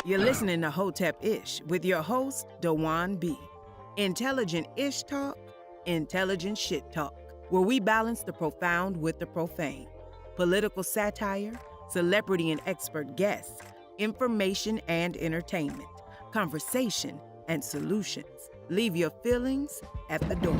You're listening to Hotep Ish with your host, Dewan B. Intelligent Ish Talk, intelligent shit talk, where we balance the profound with the profane. Political satire, celebrity and expert guests, information and entertainment, conversation and solutions. Leave your feelings at the door.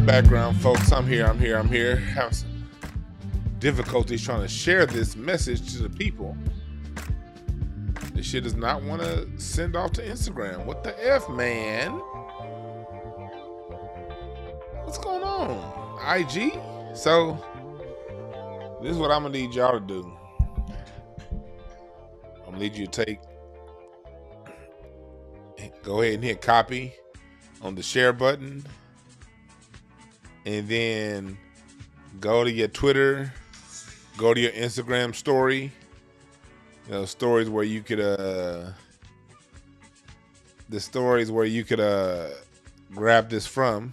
Background, folks. I'm here. Having some difficulties trying to share this message to the people. This shit does not want to send off to Instagram. What the F, man? What's going on? IG? So, this is what I'm going to need y'all to do. I'm going to need you to go ahead and hit copy on the share button. And then go to your Twitter, go to your Instagram story. You know, stories where you could grab this from.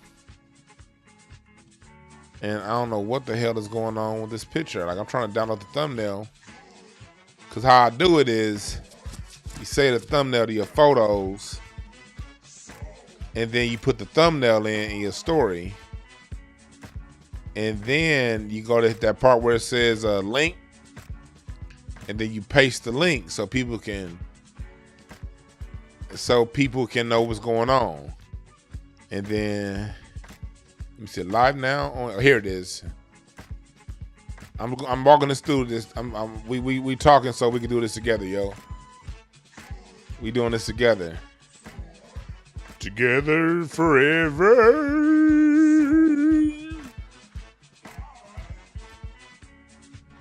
And I don't know what the hell is going on with this picture. Like, I'm trying to download the thumbnail. Because how I do it is, you say the thumbnail to your photos, and then you put the thumbnail in your story. And then you go to hit that part where it says link, and then you paste the link so people can know what's going on. And then let me see, live now. Oh, here it is. I'm walking us through this. We talking so we can do this together, yo. We doing this together. Together forever.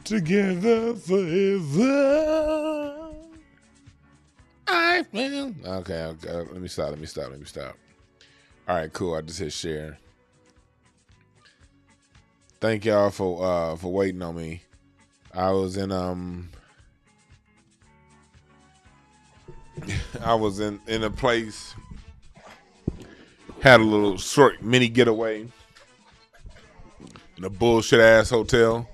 Together forever. I will. Okay. Let me stop. All right, cool. I just hit share. Thank y'all for waiting on me. I was in a place, had a little short mini getaway in a bullshit ass hotel.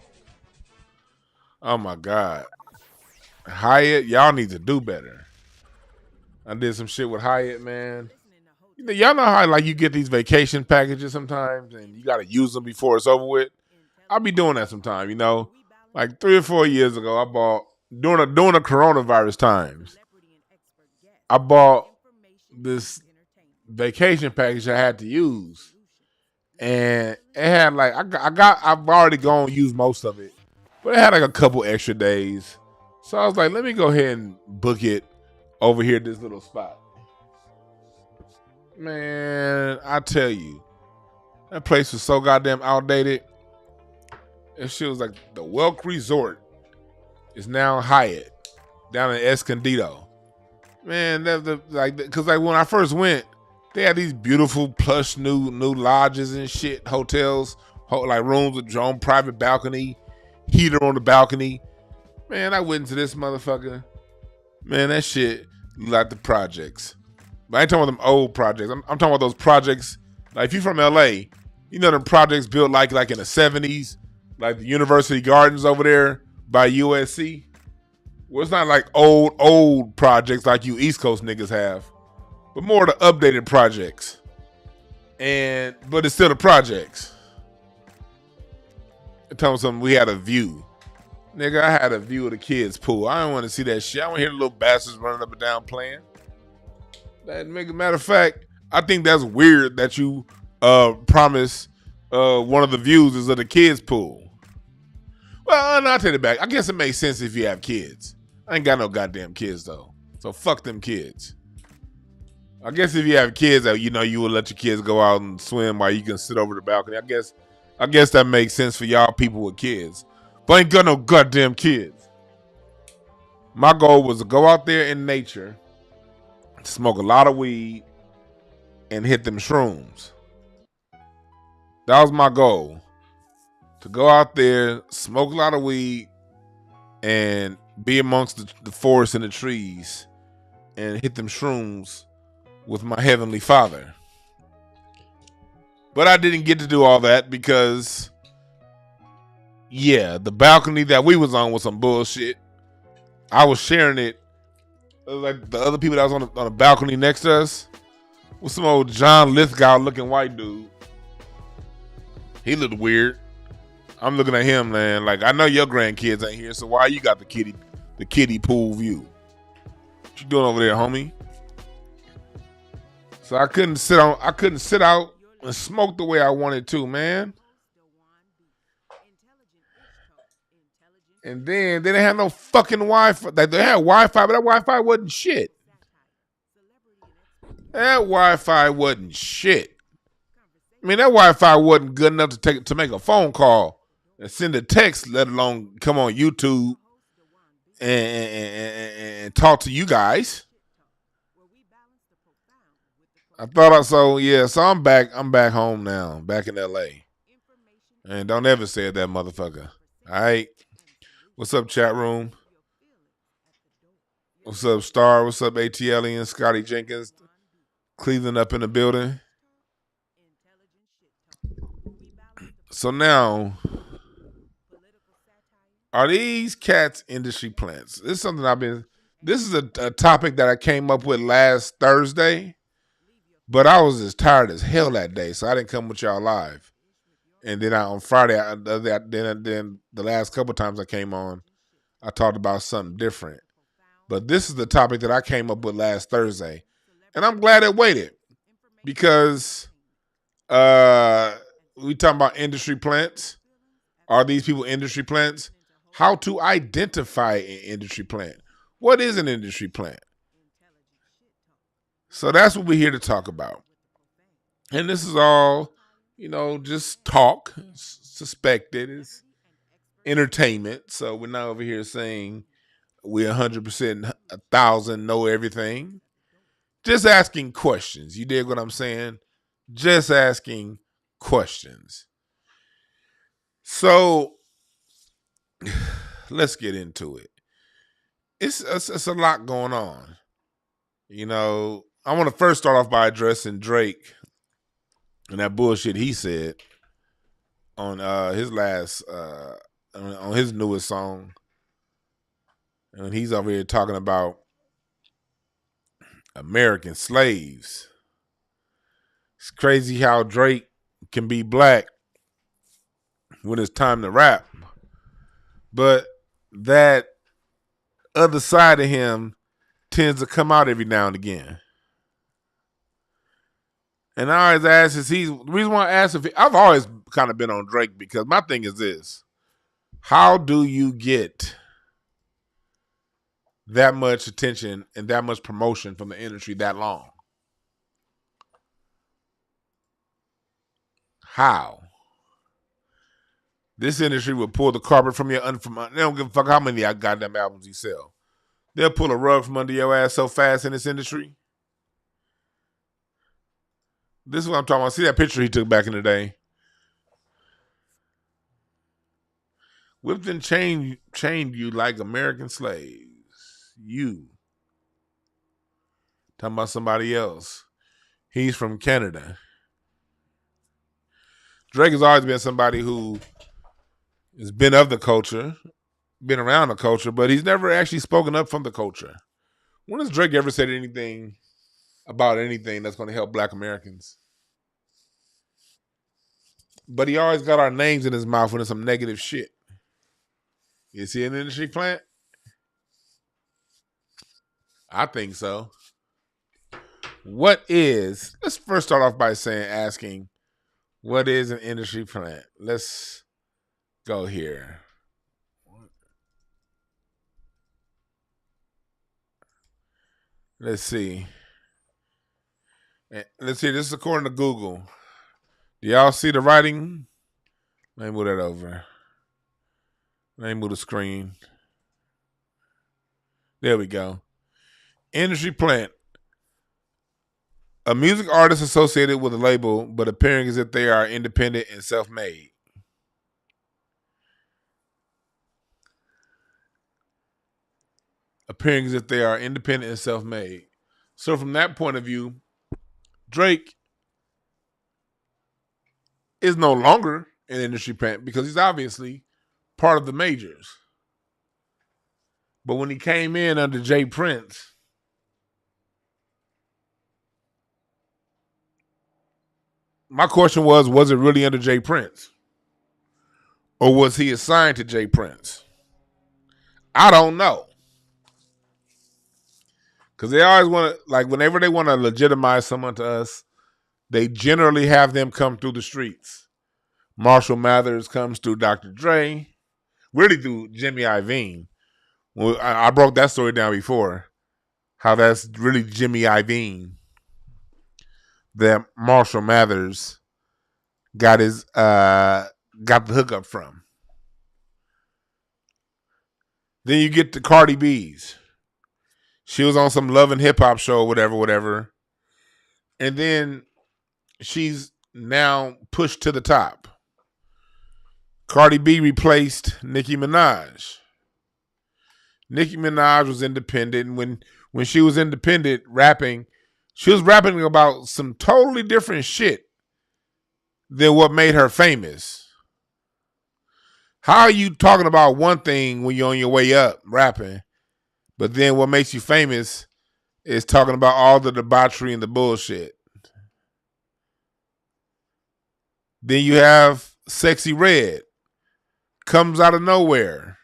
Oh my God. Hyatt, y'all need to do better. I did some shit with Hyatt, man. You know, y'all know how like you get these vacation packages sometimes and you gotta use them before it's over with. I'll be doing that sometime, you know. Like 3 or 4 years ago, I bought during the coronavirus times. I bought this vacation package I had to use, and it had like I've already gone and used most of it, but it had like a couple extra days. So I was like, let me go ahead and book it over here at this little spot. Man, I tell you, that place was so goddamn outdated. That shit was like the Welk Resort is now Hyatt down in Escondido. Man, because when I first went, they had these beautiful plush new lodges and shit, hotels, like rooms with your own private balcony, heater on the balcony. Man, I went into this motherfucker. Man, that shit like the projects. But I ain't talking about them old projects. I'm talking about those projects. Like if you're from LA, you know them projects built like in the 70s, like the University Gardens over there by USC. Well, it's not like old projects like you East Coast niggas have, but more the updated projects. But it's still the projects. Tell me something. We had a view. Nigga, I had a view of the kids' pool. I don't want to see that shit. I want to hear the little bastards running up and down playing. Matter of fact, I think that's weird that you promise one of the views is of the kids' pool. Well, no, I'll take it back. I guess it makes sense if you have kids. I ain't got no goddamn kids, though. So fuck them kids. I guess if you have kids, you know, you would let your kids go out and swim while you can sit over the balcony. I guess that makes sense for y'all people with kids. But I ain't got no goddamn kids. My goal was to go out there in nature, smoke a lot of weed, and hit them shrooms. That was my goal. To go out there, smoke a lot of weed, and be amongst the forest and the trees, and hit them shrooms with my Heavenly Father. But I didn't get to do all that because, yeah, the balcony that we was on was some bullshit. I was sharing it, like the other people that was on the balcony next to us, with some old John Lithgow looking white dude. He looked weird. I'm looking at him, man. Like, I know your grandkids ain't here, so why you got the kiddie pool view? What you doing over there, homie? So I couldn't sit out and smoke the way I wanted to, man. And then they didn't have no fucking Wi-Fi. They had Wi-Fi, but that Wi-Fi wasn't shit. That Wi-Fi wasn't shit. I mean, that Wi-Fi wasn't good enough to make a phone call and send a text, let alone come on YouTube and talk to you guys. So I'm back home now, back in LA. And don't ever say it, that motherfucker. All right. What's up, chat room? What's up, Star? What's up, ATL and Scotty Jenkins? Cleveland up in the building. So now, are these cats industry plants? This is something this is a topic that I came up with last Thursday, but I was as tired as hell that day, so I didn't come with y'all live. And then on Friday, then the last couple times I came on, I talked about something different. But this is the topic that I came up with last Thursday, and I'm glad it waited because we talking about industry plants. Are these people industry plants? How to identify an industry plant? What is an industry plant? So that's what we're here to talk about. And this is all, just talk. Suspected. It's entertainment. So we're not over here saying we're 100%, 1,000 know everything. Just asking questions. You dig what I'm saying? Just asking questions. So let's get into it. It's a lot going on. I want to first start off by addressing Drake and that bullshit he said on his last on his newest song. And he's over here talking about American slaves. It's crazy how Drake can be black when it's time to rap. But that other side of him tends to come out every now and again. And I always ask the reason why I ask I've always kind of been on Drake because my thing is this. How do you get that much attention and that much promotion from the industry that long? How? This industry will pull the carpet from your they don't give a fuck how many goddamn albums you sell. They'll pull a rug from under your ass so fast in this industry. This is what I'm talking about. See that picture he took back in the day? Whipped and chained you like American slaves. You. Talking about somebody else. He's from Canada. Drake has always been somebody who has been of the culture, been around the culture, but he's never actually spoken up from the culture. When has Drake ever said anything about anything that's going to help Black Americans? But he always got our names in his mouth when it's some negative shit. Is he an industry plant? I think so. Let's first start off by asking, what is an industry plant? Let's go here. Let's see. This is according to Google. Do y'all see the writing? Let me move that over. Let me move the screen. There we go. Industry plant. A music artist associated with a label, but appearing as if they are independent and self-made. Appearing as if they are independent and self-made. So from that point of view, Drake is no longer an industry plant because he's obviously part of the majors. But when he came in under Jay Prince, my question was it really under Jay Prince? Or was he assigned to Jay Prince? I don't know. Because they always want to, like, whenever they want to legitimize someone to us, they generally have them come through the streets. Marshall Mathers comes through Dr. Dre, really through Jimmy Iovine. Well, I broke that story down before, how that's really Jimmy Iovine that Marshall Mathers got the hookup from. Then you get the Cardi B's. She was on some Love and Hip Hop show, whatever. And then she's now pushed to the top. Cardi B replaced Nicki Minaj. Nicki Minaj was independent. And when she was independent rapping, she was rapping about some totally different shit than what made her famous. How are you talking about one thing when you're on your way up rapping, but then what makes you famous is talking about all the debauchery and the bullshit? Then you have Sexyy Red. Comes out of nowhere.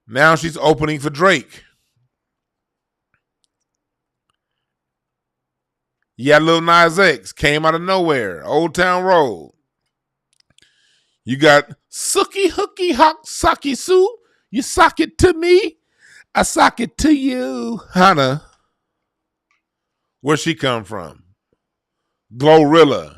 Now she's opening for Drake. You got Lil Nas X. Came out of nowhere. Old Town Road. You got Sookie Hookie Hawk Saki Sue. You sock it to me. I sock it to you. Hannah. Where'd she come from? Glorilla.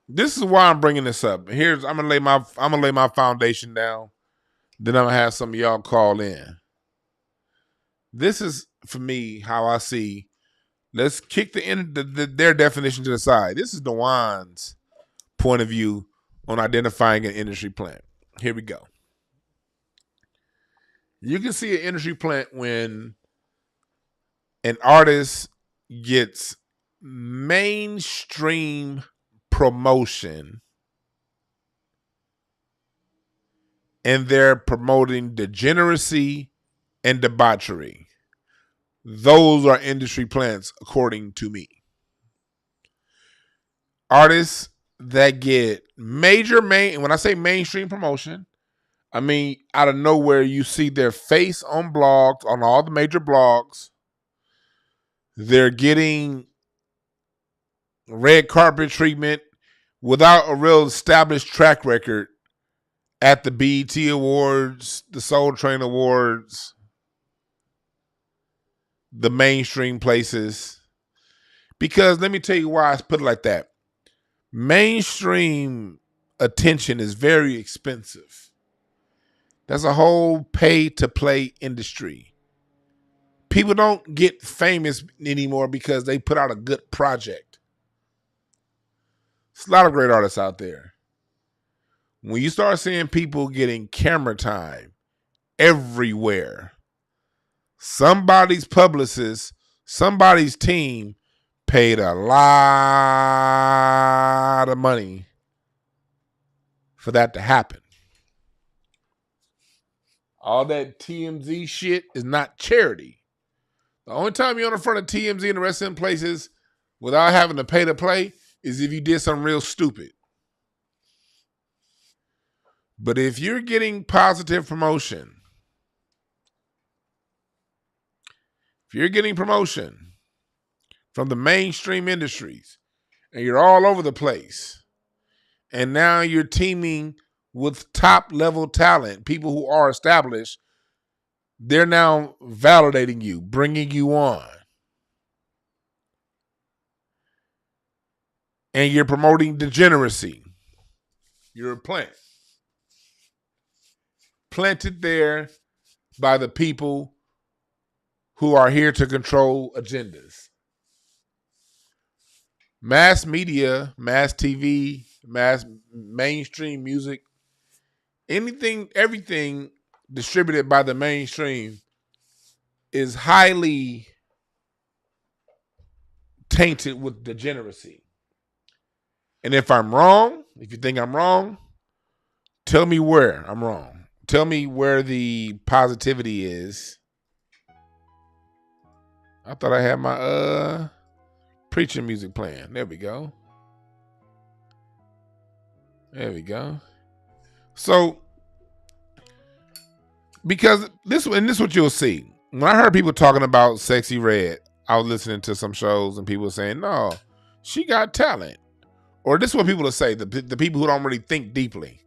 This is why I'm bringing this up. I'm gonna lay my foundation down. Then I'm gonna have some of y'all call in. This is, for me, how I see. Let's kick their definition to the side. This is Dewan's point of view on identifying an industry plant. Here we go. You can see an industry plant when an artist gets mainstream promotion and they're promoting degeneracy and debauchery. Those are industry plants, according to me. artists that get when I say mainstream promotion, I mean out of nowhere you see their face on blogs, on all the major blogs. They're getting red carpet treatment without a real established track record at the BET Awards, the Soul Train Awards, the mainstream places. Because let me tell you why I put it like that. Mainstream attention is very expensive. That's a whole pay-to-play industry. People don't get famous anymore because they put out a good project. There's a lot of great artists out there. When you start seeing people getting camera time everywhere, somebody's publicist, somebody's team paid a lot of money for that to happen. All that TMZ shit is not charity. The only time you're on the front of TMZ and the rest of them places without having to pay to play is if you did something real stupid. But if you're getting positive promotion, if you're getting promotion from the mainstream industries and you're all over the place, and now you're teaming with top level talent, people who are established, they're now validating you, bringing you on. And you're promoting degeneracy. You're a plant. Planted there by the people who are here to control agendas. Mass media, mass TV, mass mainstream music, everything distributed by the mainstream is highly tainted with degeneracy. And if I'm wrong, if you think I'm wrong, tell me where I'm wrong. Tell me where the positivity is. I thought I had my preaching music playing. There we go. There we go. So, because this is what you'll see. When I heard people talking about Sexyy Red, I was listening to some shows and people were saying, no, she got talent. Or this is what people will say, the people who don't really think deeply.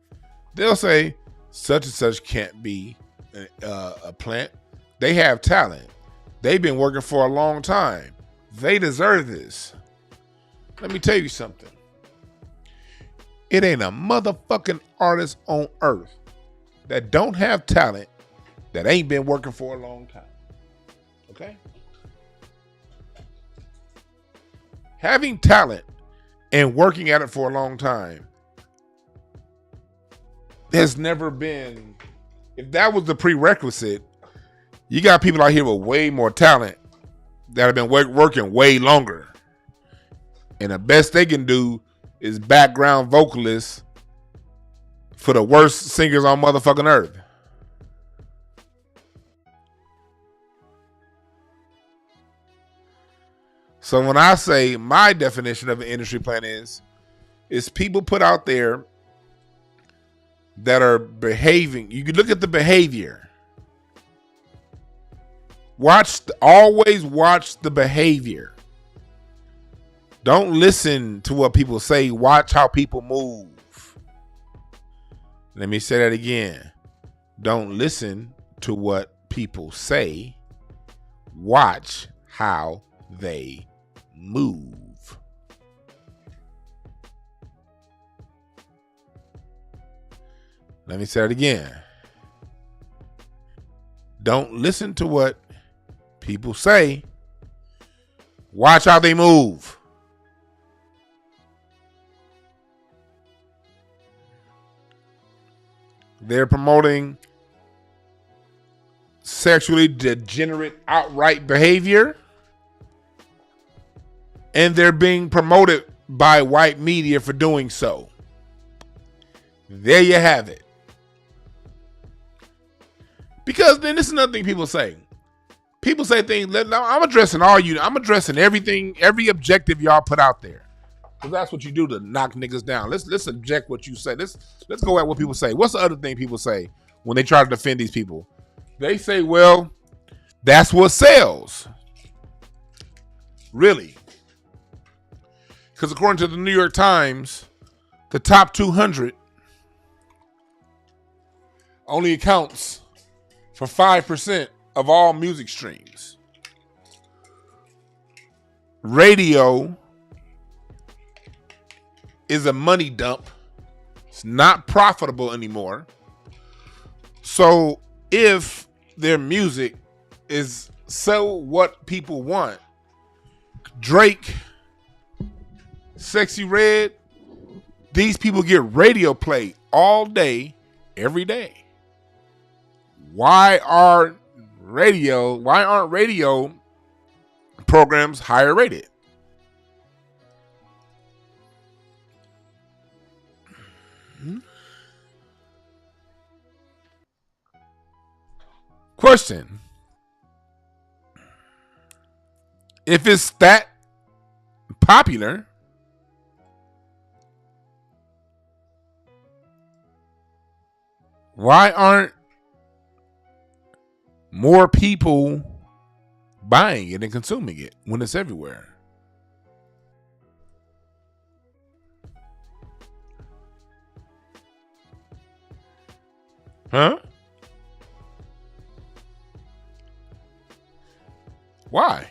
They'll say, such and such can't be a plant. They have talent. They've been working for a long time. They deserve this. Let me tell you something. It ain't a motherfucking artist on earth that don't have talent that ain't been working for a long time. Okay? Having talent and working at it for a long time has never been, if that was the prerequisite, you got people out here with way more talent that have been working way longer. And the best they can do is background vocalists for the worst singers on motherfucking earth. So when I say my definition of an industry plan is people put out there that are behaving. You can look at the behavior. Always watch the behavior. Don't listen to what people say. Watch how people move. Let me say that again. Don't listen to what people say. Watch how they move. Let me say it again. Don't listen to what people say. Watch how they move. They're promoting sexually degenerate outright behavior. And they're being promoted by white media for doing so. There you have it. Because then this is another thing people say. People say things, I'm addressing all you, I'm addressing everything, every objective y'all put out there. Because that's what you do to knock niggas down. Let's object what you say. Let's go at what people say. What's the other thing people say when they try to defend these people? They say, well, that's what sells. Really? Because according to the New York Times, the top 200 only accounts for 5% of all music streams. Radio is a money dump. It's not profitable anymore. So if their music is so what people want, Drake, Sexyy Red, these people get radio play all day, every day. Why aren't radio programs higher rated? Question. If it's that popular, why aren't more people buying it and consuming it when it's everywhere? Huh? Why?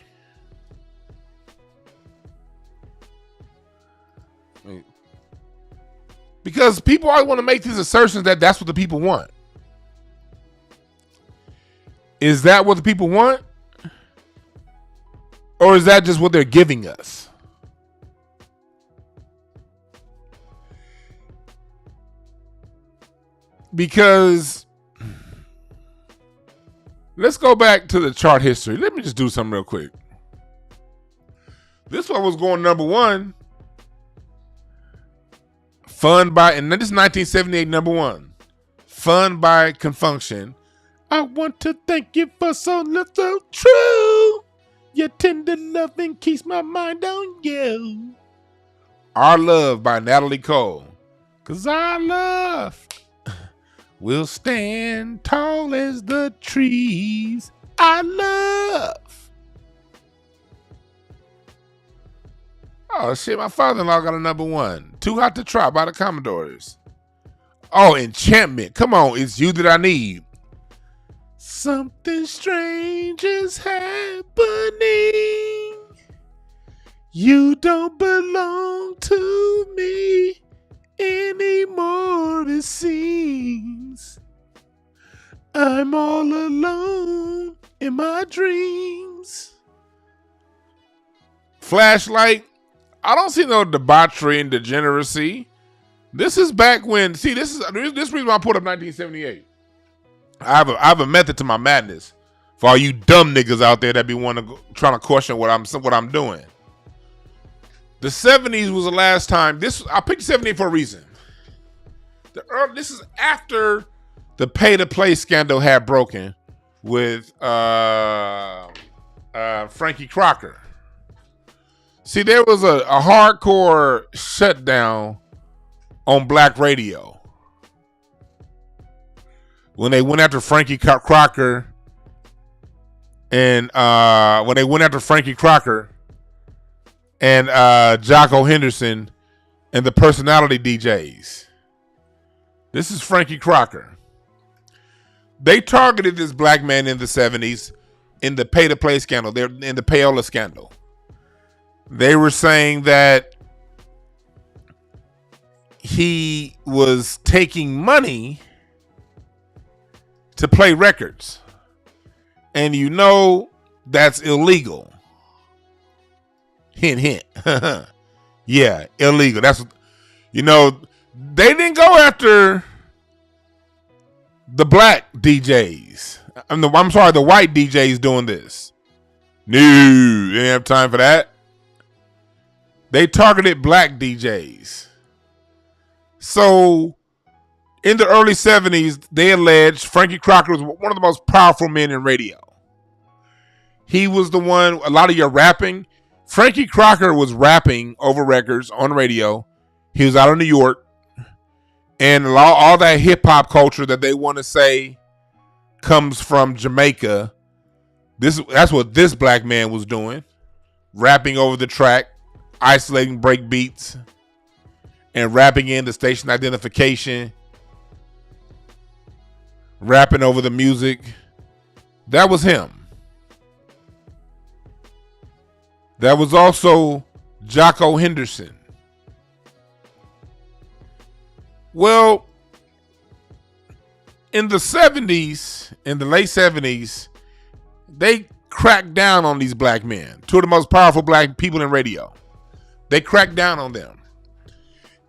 Because people always want to make these assertions that that's what the people want. Is that what the people want? Or is that just what they're giving us? Because let's go back to the chart history. Let me just do something real quick. This one was going number one. Fun by, and this is 1978 number one. Fun by Confunction. I want to thank you for so little true. Your tender loving keeps my mind on you. Our Love by Natalie Cole. Cause our love will stand tall as the trees. Our love. Oh shit, my father-in-law got a number one. Too Hot to Trot by the Commodores. Oh, Enchantment. Come on, It's You That I Need. Something strange is happening. You don't belong to me anymore, it seems. I'm all alone in my dreams. Flashlight. I don't see no debauchery and degeneracy. This is back when, see, this reason why I put up 1978. I have a method to my madness for all you dumb niggas out there that be trying to question what I'm doing. The 70s was the last time. I picked 78 for a reason. This is after the pay-to-play scandal had broken with Frankie Crocker. See, there was a hardcore shutdown on black radio when they went after Frankie Crocker and Jocko Henderson and the personality DJs. This is Frankie Crocker. They targeted this black man in the 70s in the pay-to-play scandal. They're in the payola scandal. They were saying that he was taking money to play records. And you know that's illegal. Hint, hint. Yeah, illegal. That's, they didn't go after the black DJs. I'm sorry, the white DJs doing this. No, they didn't have time for that. They targeted black DJs. So, in the early 70s, they alleged Frankie Crocker was one of the most powerful men in radio. He was the one, a lot of your rapping, Frankie Crocker was rapping over records on radio. He was out of New York. And all that hip-hop culture that they want to say comes from Jamaica. That's what this black man was doing. Rapping over the track, isolating break beats, and rapping in the station identification. Rapping over the music. That was him. That was also Jocko Henderson. Well, in the 70s, in the late 70s, they cracked down on these black men. Two of the most powerful black people in radio. They cracked down on them.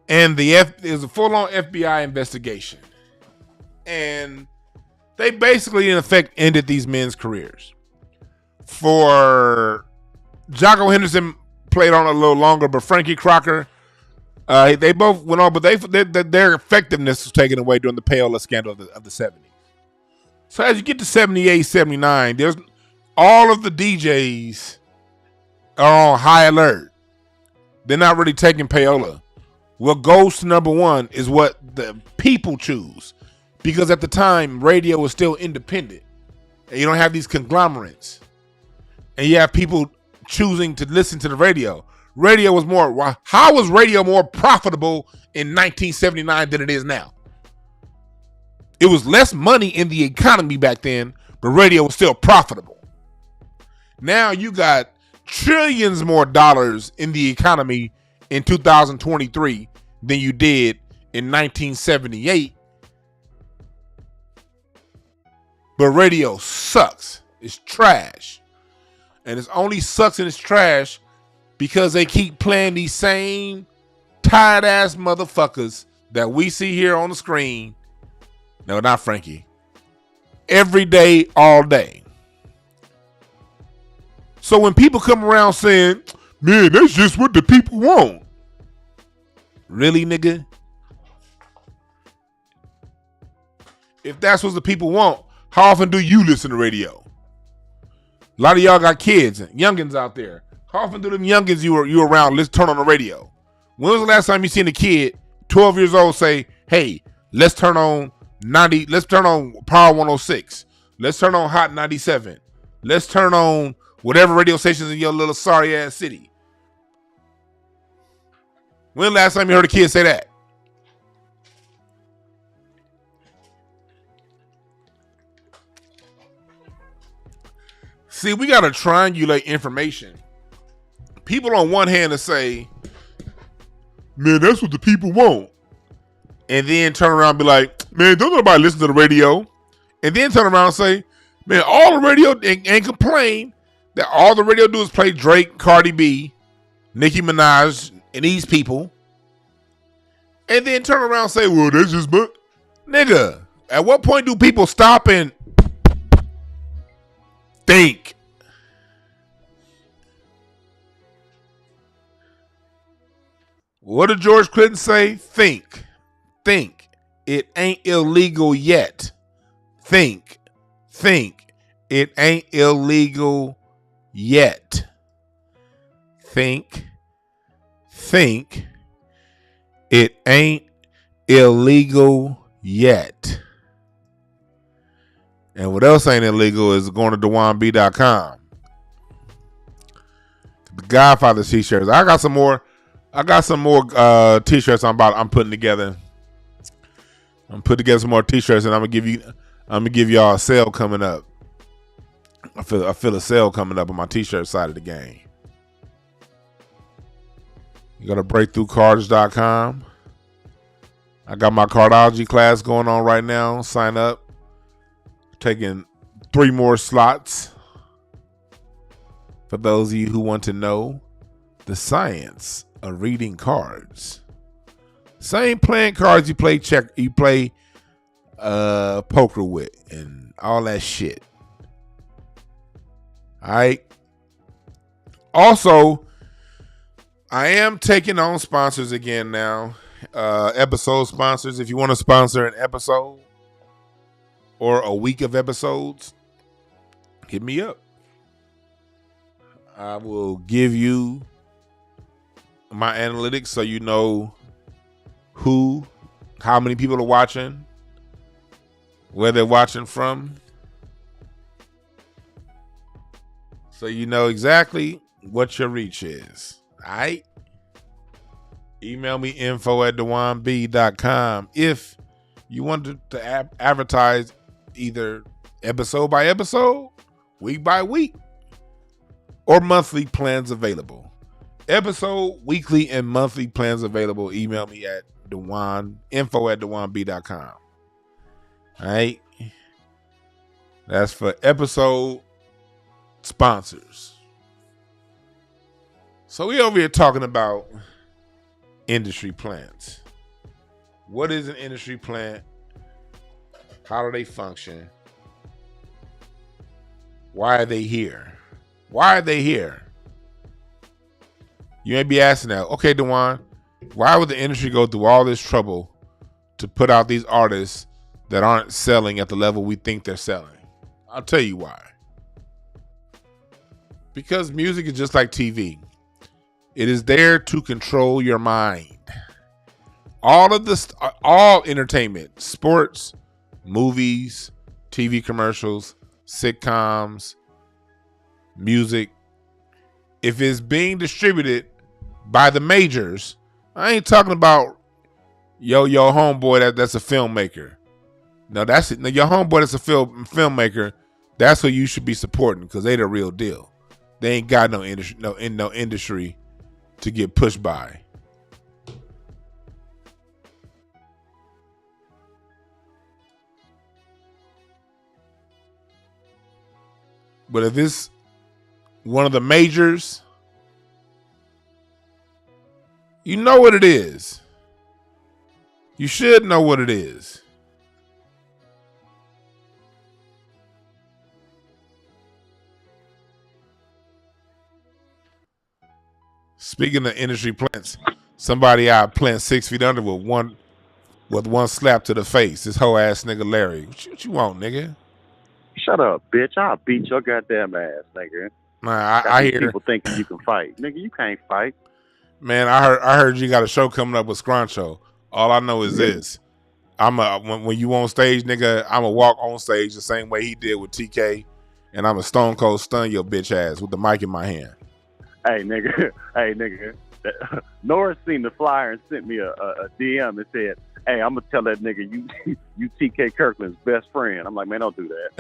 And it was a full-on FBI investigation. And they basically, in effect, ended these men's careers. For Jocko Henderson played on a little longer, but Frankie Crocker, they both went on, but their effectiveness was taken away during the payola scandal of the 70s. So as you get to 78, 79, there's all of the DJs are on high alert. They're not really taking payola. What goes to number one is what the people choose. Because at the time, radio was still independent. And you don't have these conglomerates. And you have people choosing to listen to the radio. Radio was how was radio more profitable in 1979 than it is now? It was less money in the economy back then, but radio was still profitable. Now you got trillions more dollars in the economy in 2023 than you did in 1978. But radio sucks. It's trash. And it only sucks and it's trash because they keep playing these same tired ass motherfuckers that we see here on the screen. No, not Frankie. Every day, all day. So when people come around saying, man, that's just what the people want. Really, nigga? If that's what the people want, how often do you listen to radio? A lot of y'all got kids, youngins out there. How often do them youngins you around let's turn on the radio? When was the last time you seen a kid, 12 years old, say, hey, let's turn on Power 106. Let's turn on Hot 97. Let's turn on whatever radio stations in your little sorry ass city. When last time you heard a kid say that? See, we got to triangulate information. People on one hand to say, man, that's what the people want. And then turn around and be like, man, don't nobody listen to the radio. And then turn around and say, man, all the radio, and complain that all the radio do is play Drake, Cardi B, Nicki Minaj, and these people. And then turn around and say, well, that's just but. Nigga, at what point do people stop and think? What did George Clinton say? Think. Think. It ain't illegal yet. Think. Think. It ain't illegal yet. Think. Think. It ain't illegal yet. And what else ain't illegal is going to DewanB.com. The Godfather t-shirts. I got some more t-shirts I'm putting together. I'm putting together some more t-shirts, and I'm gonna give y'all a sale coming up. I feel a sale coming up on my t-shirt side of the game. You go to breakthroughcards.com. I got my cardology class going on right now. Sign up. Taking 3 more slots for those of you who want to know the science of reading cards. Same playing cards you play poker with and all that shit. All right. Also, I am taking on sponsors again now. Episode sponsors. If you want to sponsor an episode or a week of episodes, hit me up. I will give you my analytics so you know how many people are watching, where they're watching from, so you know exactly what your reach is. All right? Email me info@dewanb.com if you want to advertise either episode by episode, week by week, or monthly plans available. Episode, weekly, and monthly plans available. Email me at info@dewanb.com. All right? That's for episode sponsors. So we over here talking about industry plants. What is an industry plant? How do they function? Why are they here? Why are they here? You may be asking that. Okay, Dewan, why would the industry go through all this trouble to put out these artists that aren't selling at the level we think they're selling? I'll tell you why. Because music is just like TV. It is there to control your mind. All entertainment, sports, movies, TV commercials, sitcoms, music, if it's being distributed by the majors, I ain't talking about your homeboy that's a filmmaker. No, that's it. No, your homeboy that's a filmmaker, that's what you should be supporting because they the real deal. They ain't got no industry to get pushed by. But if it's one of the majors, you know what it is. You should know what it is. Speaking of industry plants, somebody out plant 6 feet under with one slap to the face. This whole ass nigga Larry. What you want, nigga? Shut up, bitch. I'll beat your goddamn ass, nigga. Man, I hear people thinking you can fight. Nigga, you can't fight. Man, I heard you got a show coming up with Scruncho. All I know is this. When you on stage, nigga, I'ma walk on stage the same way he did with TK, and I'ma stone cold stun your bitch ass with the mic in my hand. Hey, nigga. Norris seen the flyer and sent me a DM and said, hey, I'm going to tell that nigga you TK Kirkland's best friend. I'm like, man, don't do that.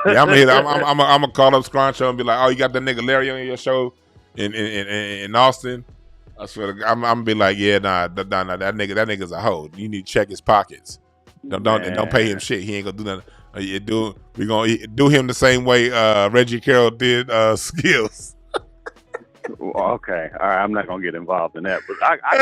Yeah, I'm going to call up Scruncho and be like, oh, you got that nigga Larry on your show in Austin? I swear to God, I'm going to be like, yeah, nah, that nigga's a hoe. You need to check his pockets. Don't pay him shit. He ain't going to do nothing. We're going to do him the same way Reggie Carroll did Skills. Okay, all right. I'm not gonna get involved in that, but I got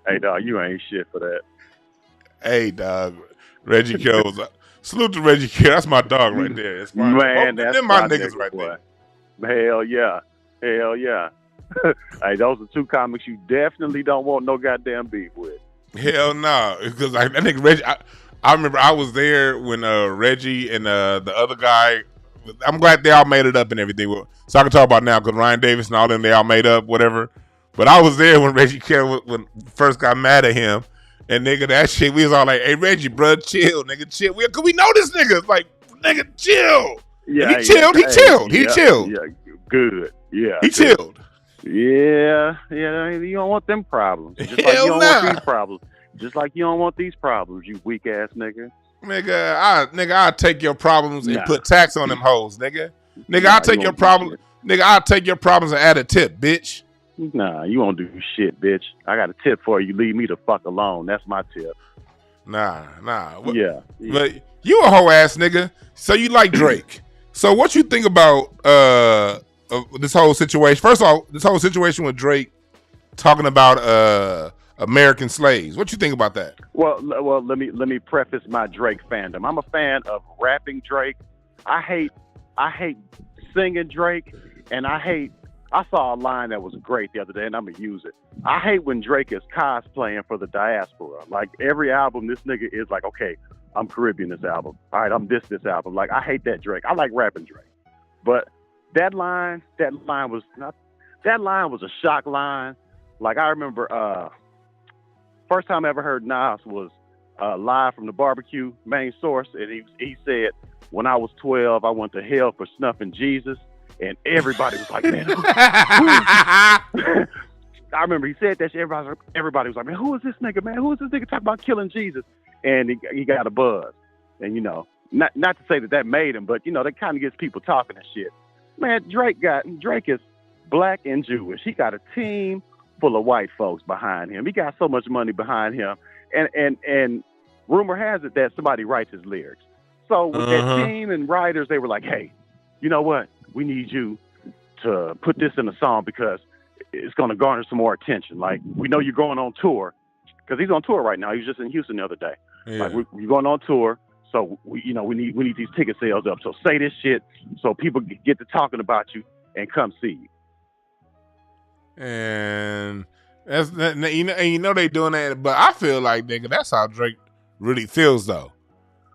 Hey dog, you ain't shit for that. Hey dog, Reggie Carroll. Salute to Reggie Carroll. That's my dog right there. That's my that's my niggas right there. Hell yeah. Hey, those are two comics you definitely don't want no goddamn beef with. Hell no, because I think Reggie. I remember I was there when Reggie and the other guy. I'm glad they all made it up and everything. So I can talk about it now because Ryan Davis and all them, they all made up, whatever. But I was there when Reggie Carroll when first got mad at him, and nigga, that shit, we was all like, "Hey Reggie, bro, chill, nigga, chill." Cause we know this nigga. It's like, nigga, chill. Yeah, he chilled. He chilled. Yeah, good. Yeah, he chilled. Yeah, you don't want them problems. Just like you don't want these problems. Just like you don't want these problems, you weak ass nigga. I'll take your problems and put tax on them hoes, nigga. I'll take your problems. I'll take your problems and add a tip, bitch. Nah, you won't do shit, bitch. I got a tip for you. Leave me the fuck alone. That's my tip. Nah. Yeah. But you a hoe ass nigga. So you like Drake. So what you think about this whole situation? First of all, this whole situation with Drake talking about American slaves. What you think about that? Well, let me preface my Drake fandom. I'm a fan of rapping Drake. I hate singing Drake, and I hate I saw a line that was great the other day, and I'm gonna use it. I hate when Drake is cosplaying for the diaspora. Like every album, this nigga is like, okay, I'm Caribbean this album. All right, I'm this album. Like I hate that Drake. I like rapping Drake, but that line was not. That line was a shock line. Like I remember, first time I ever heard Nas was live from the barbecue main source, and he said, "When I was 12, I went to hell for snuffing Jesus." And everybody was like, man, I remember he said that shit. Everybody was like, man, who is this nigga, man? Who is this nigga talking about killing Jesus? And he got a buzz. And, not to say that made him, but, that kind of gets people talking and shit. Man, Drake is black and Jewish. He got a team full of white folks behind him. He got so much money behind him. And rumor has it that somebody writes his lyrics. So with that team and writers, they were like, hey, you know what? We need you to put this in a song because it's going to garner some more attention. Like, we know you're going on tour because he's on tour right now. He was just in Houston the other day. Yeah. Like, we're going on tour. So, we need these ticket sales up. So say this shit so people get to talking about you and come see you. And that's they doing that. But I feel like, nigga, that's how Drake really feels, though.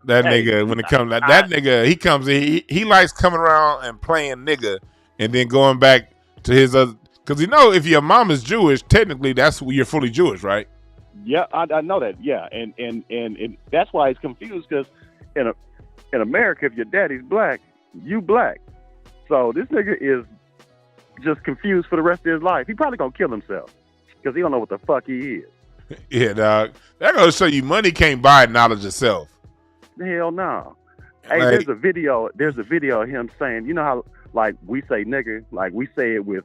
That nigga, when it comes, that nigga, he comes in, he likes coming around and playing nigga, and then going back to his other. Because if your mom is Jewish, technically that's you're fully Jewish, right? Yeah, I know that. Yeah, and that's why he's confused because in America, if your daddy's black, you black. So this nigga is just confused for the rest of his life. He probably gonna kill himself because he don't know what the fuck he is. Yeah, dog. That goes to show you money can't buy knowledge of self. Hell no. Hey, there's a video of him saying, you know how like we say nigga, like we say it with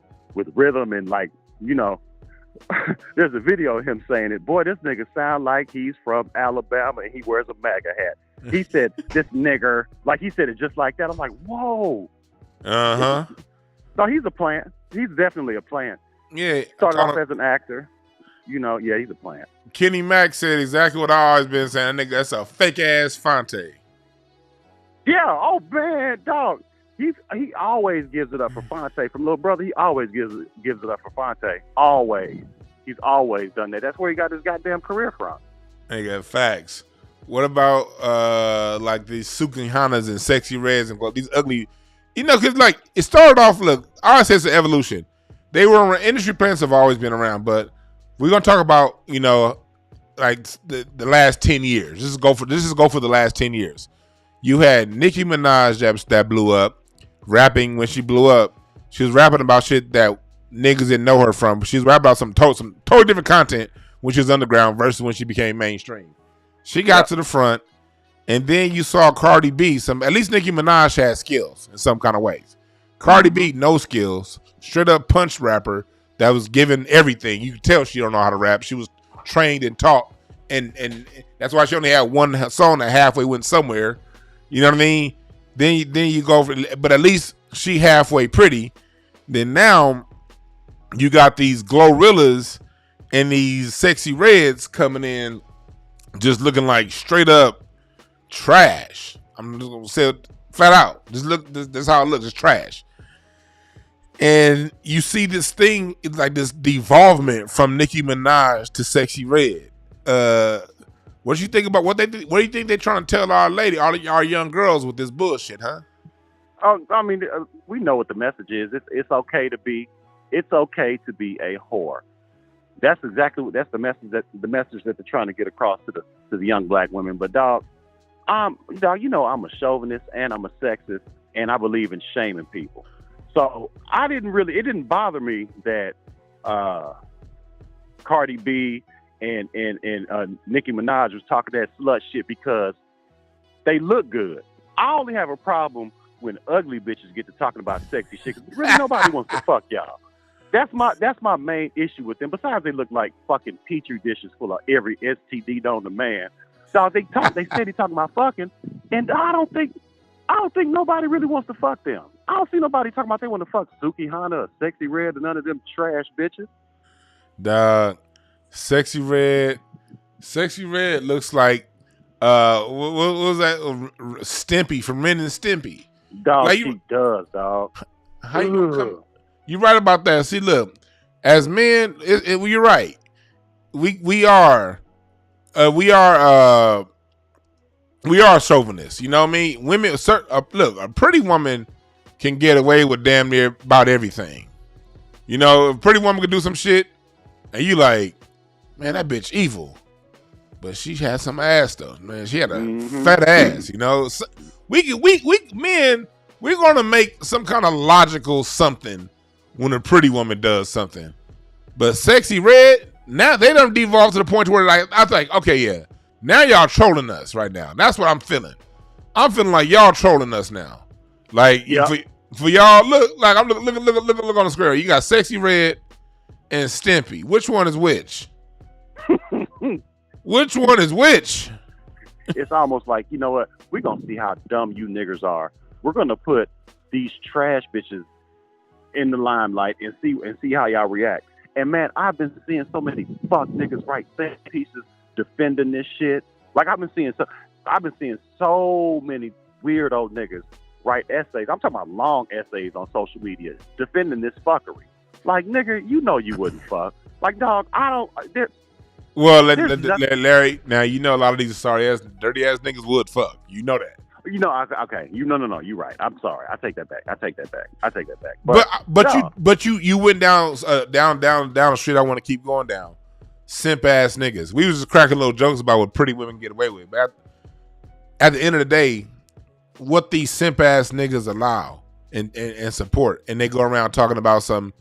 rhythm and like, there's a video of him saying it. Boy, this nigga sound like he's from Alabama and he wears a MAGA hat. He said this nigger, like he said it just like that. I'm like, whoa. Uh-huh. No, he's a plant. He's definitely a plant. Yeah. Started off as an actor. Yeah, he's a plant. Kenny Mack said exactly what I always been saying. Nigga, that's a fake ass Fonte. Yeah. Oh man, dog. He always gives it up for Fonte. From Little Brother, he always gives it up for Fonte. Always. He's always done that. That's where he got his goddamn career from. Nigga, facts. What about like these Sukihanas and Sexyy Reds and these ugly? Because like it started off. Look, I always say it's an evolution. They were around, industry plants have always been around, but we're gonna talk about like the last 10 years. This is go for the last 10 years. You had Nicki Minaj that blew up, rapping when she blew up. She was rapping about shit that niggas didn't know her from. She was rapping about some totally different content when she was underground versus when she became mainstream. She got to the front, and then you saw Cardi B. At least Nicki Minaj had skills in some kind of ways. Cardi B, no skills, straight up punch rapper that was given everything. You could tell she don't know how to rap. She was trained and taught, and that's why she only had one song that halfway went somewhere. You know what I mean? Then you go for, but at least she halfway pretty. Then now you got these Glorillas and these Sexyy Reds coming in, just looking like straight up trash. I'm just gonna say it flat out. Just look. This is how it looks. It's trash. And you see this thing, it's like this devolvement from Nicki Minaj to Sexyy Red. What do you think about what do you think they're trying to tell our young girls with this bullshit, huh? Oh, I mean, we know what the message is. It's okay to be a whore. That's the message that they're trying to get across to the young black women. But dog, I'm a chauvinist and I'm a sexist and I believe in shaming people. So it didn't bother me that Cardi B and Nicki Minaj was talking that slut shit because they look good. I only have a problem when ugly bitches get to talking about sexy shit. 'Cause really nobody wants to fuck y'all. That's my main issue with them. Besides, they look like fucking petri dishes full of every STD known to man. So they steady talking about fucking, and I don't think nobody really wants to fuck them. I don't see nobody talking about they want to fuck Sukihana or Sexyy Red or none of them trash bitches. Dog, Sexyy Red looks like what was that? Stimpy from Ren and Stimpy. Dog, like she does, dog. How you You're right about that. See, look, as men, you're right. We are chauvinists. You know what I mean? Women, look, a pretty woman can get away with damn near about everything. You know, a pretty woman could do some shit, and you like, man, that bitch evil. But she had some ass though, man. She had a fat ass, you know. So we men, we're gonna make some kind of logical something when a pretty woman does something. But Sexyy Red, now they done devolved to the point where like I think, okay, yeah, now y'all trolling us right now. That's what I'm feeling. I'm feeling like y'all trolling us now. Like for y'all, look, like I'm look on the screen. You got Sexyy Red and Stimpy. Which one is which? Which one is which? It's almost like, you know what? We're going to see how dumb you niggers are. We're going to put these trash bitches in the limelight and see how y'all react. And man, I've been seeing so many fuck niggas write think pieces defending this shit. Like I've been seeing so many weirdo niggas write essays. I'm talking about long essays on social media defending this fuckery. Like, nigga, you know you wouldn't fuck. Like, dog, well, Larry, now you know a lot of these sorry ass, dirty ass niggas would fuck. You know that. You know, okay. No. You're right. I'm sorry. I take that back. But you went down the street. I want to keep going down. Simp ass niggas. We was just cracking little jokes about what pretty women get away with. But at the end of the day, what these simp ass niggas allow and support, and they go around talking about some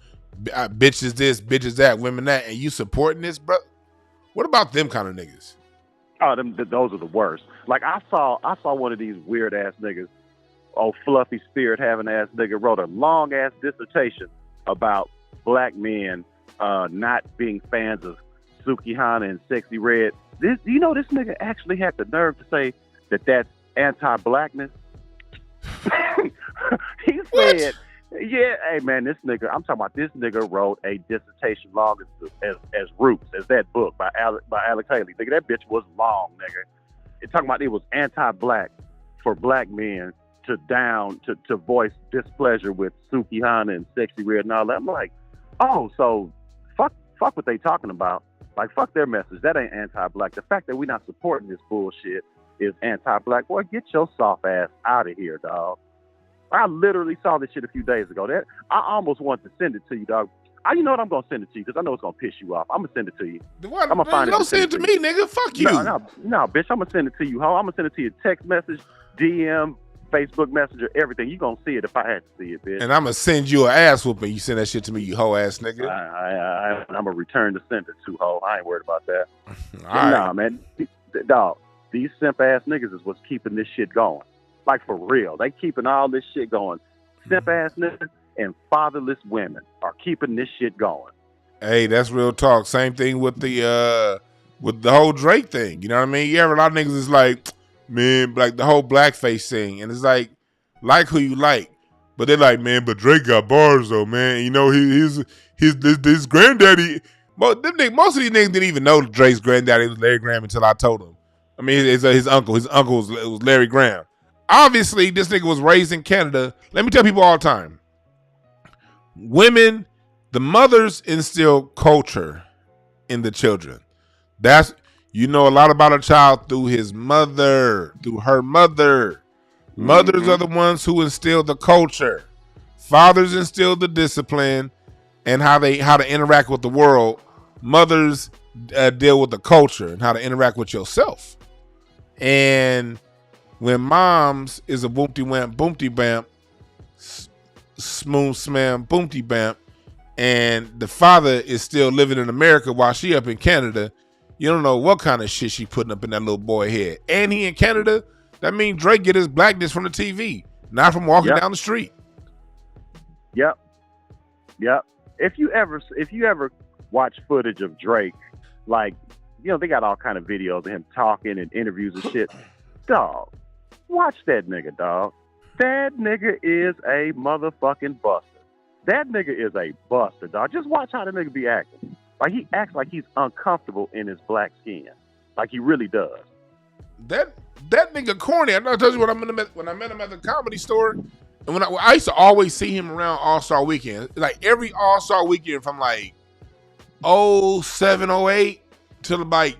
bitches this, bitches that, women that, and you supporting this, bro. What about them kind of niggas? Oh, those are the worst. Like I saw one of these weird ass niggas, fluffy spirit having ass nigga wrote a long ass dissertation about black men not being fans of Sukihana and Sexyy Red. This nigga actually had the nerve to say that that's anti-blackness. He said, yeah, hey man, this nigga, I'm talking about this nigga wrote a dissertation long as Roots, as that book by Alex Haley. Nigga, that bitch was long, nigga. It's talking about it was anti-black for black men to voice displeasure with Sukihana and Sexyy Red and all that. I'm like, oh, so fuck what they talking about. Like, fuck their message. That ain't anti-black. The fact that we not supporting this bullshit is anti-black. Boy, get your soft ass out of here, dog. I literally saw this shit a few days ago. That I almost wanted to send it to you, dog. You know what? I'm gonna send it to you because I know it's gonna piss you off. I'm gonna send it to you. I'm gonna find it. Don't send it to me, nigga. Fuck you. No, bitch. I'm gonna send it to you, ho. I'm gonna send it to you. Text message, DM, Facebook Messenger, everything. You gonna see it if I had to see it, bitch. And I'm gonna send you an ass whooping. You send that shit to me, you hoe ass nigga. I'm gonna return to send it to, ho. I ain't worried about that. Right. Nah, man. Dog, these simp ass niggas is what's keeping this shit going. Like, for real. They keeping all this shit going. Simp ass niggas and fatherless women are keeping this shit going. Hey, that's real talk. Same thing with the whole Drake thing. You know what I mean? You ever a lot of niggas is like, man, like the whole blackface thing, and it's like who you like, but they're like, man, but Drake got bars though, man. You know, his granddaddy. Most of these niggas didn't even know Drake's granddaddy was Larry Graham until I told them. I mean, his uncle. His uncle was Larry Graham. Obviously, this nigga was raised in Canada. Let me tell people all the time. Women, the mothers instill culture in the children. You know a lot about a child through his mother, through her mother. Mothers are the ones who instill the culture. Fathers instill the discipline and how to interact with the world. Mothers deal with the culture and how to interact with yourself. And when moms is a boomty wamp, boomty bamp, smooth smam, boomty bamp, and the father is still living in America while she up in Canada, you don't know what kind of shit she putting up in that little boy head. And he in Canada, that means Drake get his blackness from the TV, not from walking down the street. Yep. If you ever watch footage of Drake, like, you know, they got all kind of videos of him talking and interviews and shit. Dog, watch that nigga, dog. That nigga is a motherfucking buster. That nigga is a buster, dog. Just watch how the nigga be acting. Like, he acts like he's uncomfortable in his black skin. Like, he really does. That nigga corny. I told you when I met him at the Comedy Store. And when I used to always see him around All-Star Weekend. Like every All-Star Weekend from like 07, 08 to like